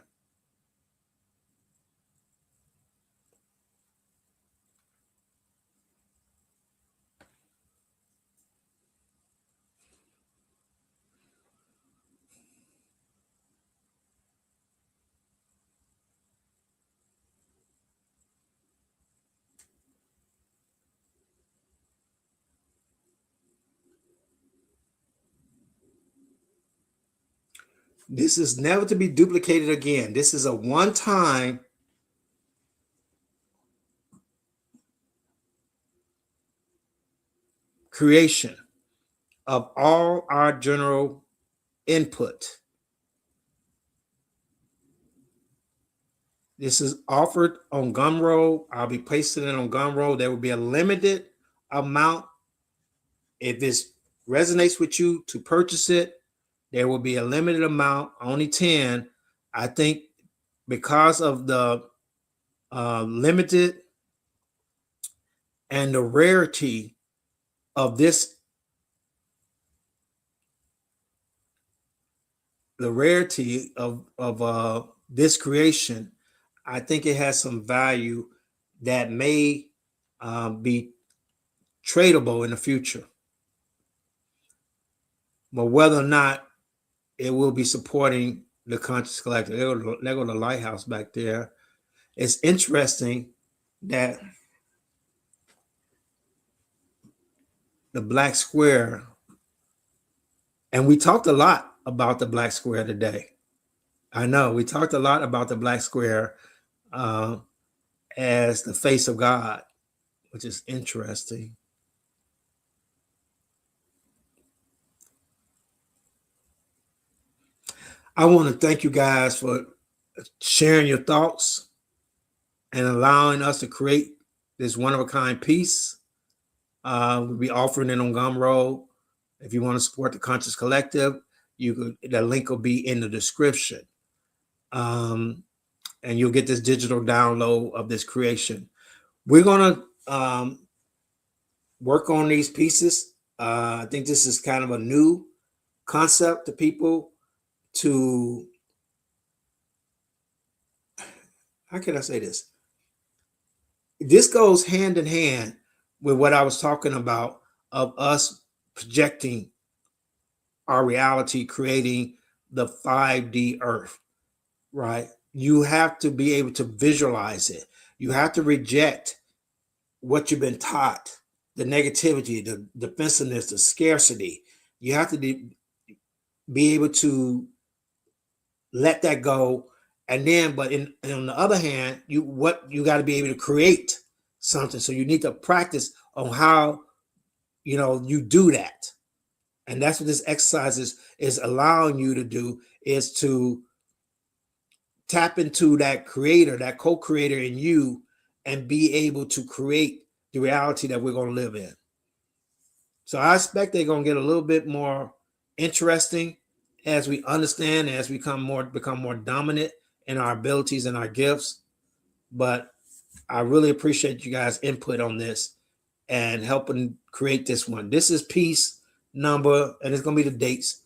B: This is never to be duplicated again. This is a one time creation of all our general input. This is offered on Gumroad. I'll be pasting it on Gumroad. There will be a limited amount. If this resonates with you to purchase it, there will be a limited amount, only 10. I think because of the limited and the rarity of this, the rarity of this creation, I think it has some value that may be tradable in the future. But whether or not it will be supporting the conscious collective, there go the lighthouse back there. It's interesting that the black square, and we talked a lot about the black square today. I know we talked a lot about the black square as the face of God, which is interesting. I want to thank you guys for sharing your thoughts and allowing us to create this one of a kind piece. We'll be offering it on Gumroad. If you want to support the Conscious Collective, the link will be in the description. And you'll get this digital download of this creation. We're going to work on these pieces. I think this is kind of a new concept to people to, how can I say this? This goes hand in hand with what I was talking about of us projecting our reality, creating the 5D earth, right? You have to be able to visualize it. You have to reject what you've been taught, the negativity, the defensiveness, the scarcity. You have to be able to let that go. And then, but on the other hand, you got to be able to create something. So you need to practice on how, you do that. And that's what this exercise is allowing you to do, is to tap into that creator, that co-creator in you, and be able to create the reality that we're going to live in. So I expect they're going to get a little bit more interesting as we understand, as we become more dominant in our abilities and our gifts. But I really appreciate you guys' input on this and helping create this one. This is piece number, and it's going to be the dates,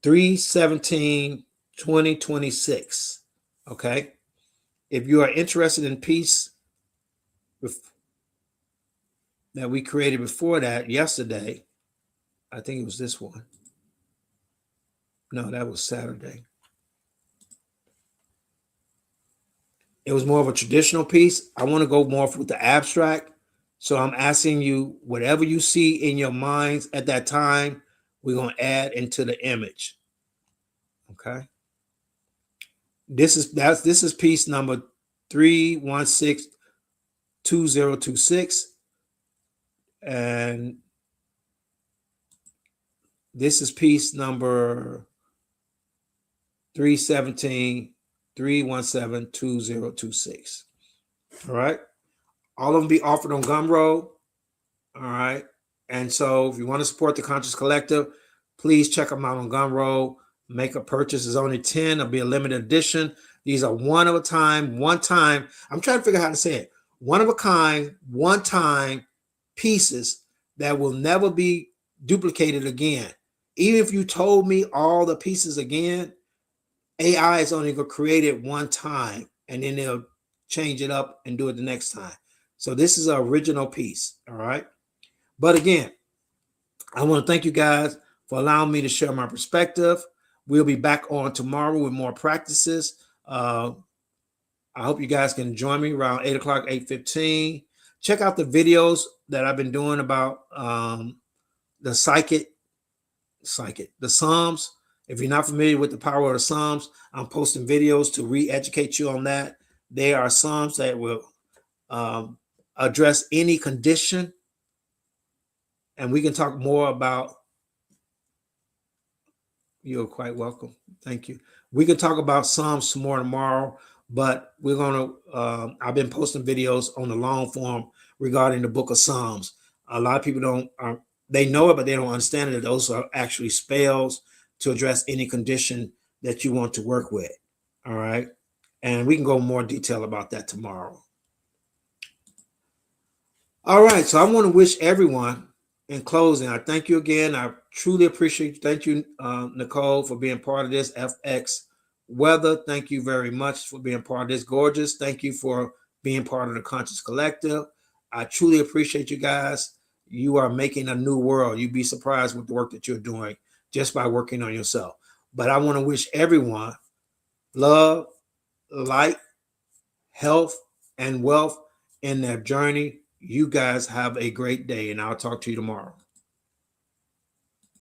B: 3/17/2026. Okay. If you are interested in piece that we created before that yesterday, I think it was this one. No, that was Saturday. It was more of a traditional piece. I want to go more with the abstract. So I'm asking you, whatever you see in your minds at that time, we're going to add into the image. Okay. This is piece number 3162026, and this is piece number 317-317-2026. All right. All of them be offered on Gumroad. All right. And so if you want to support the Conscious Collective, please check them out on Gumroad. Make a purchase. It's only 10. It'll be a limited edition. These are one of a time, one time. I'm trying to figure out how to say it. One of a kind, one time pieces that will never be duplicated again. Even if you told me all the pieces again, AI is only going to create it one time, and then they'll change it up and do it the next time. So this is an original piece. All right. But again, I want to thank you guys for allowing me to share my perspective. We'll be back on tomorrow with more practices. I hope you guys can join me around 8 o'clock, 8:15. Check out the videos that I've been doing about the the Psalms. If you're not familiar with the power of the Psalms, I'm posting videos to re-educate you on that. They are Psalms that will address any condition. And we can talk more about. You're quite welcome. Thank you. We can talk about Psalms some more tomorrow, but we're going to, I've been posting videos on the long form regarding the book of Psalms. A lot of people they know it, but they don't understand it. Those are actually spells to address any condition that you want to work with. All right. And we can go more detail about that tomorrow. All right. So I want to wish everyone, in closing, I thank you again. I truly appreciate you. Thank you, Nicole, for being part of this. FX Weather, thank you very much for being part of this. Gorgeous, thank you for being part of the Conscious Collective. I truly appreciate you guys. You are making a new world. You'd be surprised with the work that you're doing just by working on yourself. But I want to wish everyone love, light, health, and wealth in their journey. You guys have a great day, and I'll talk to you tomorrow.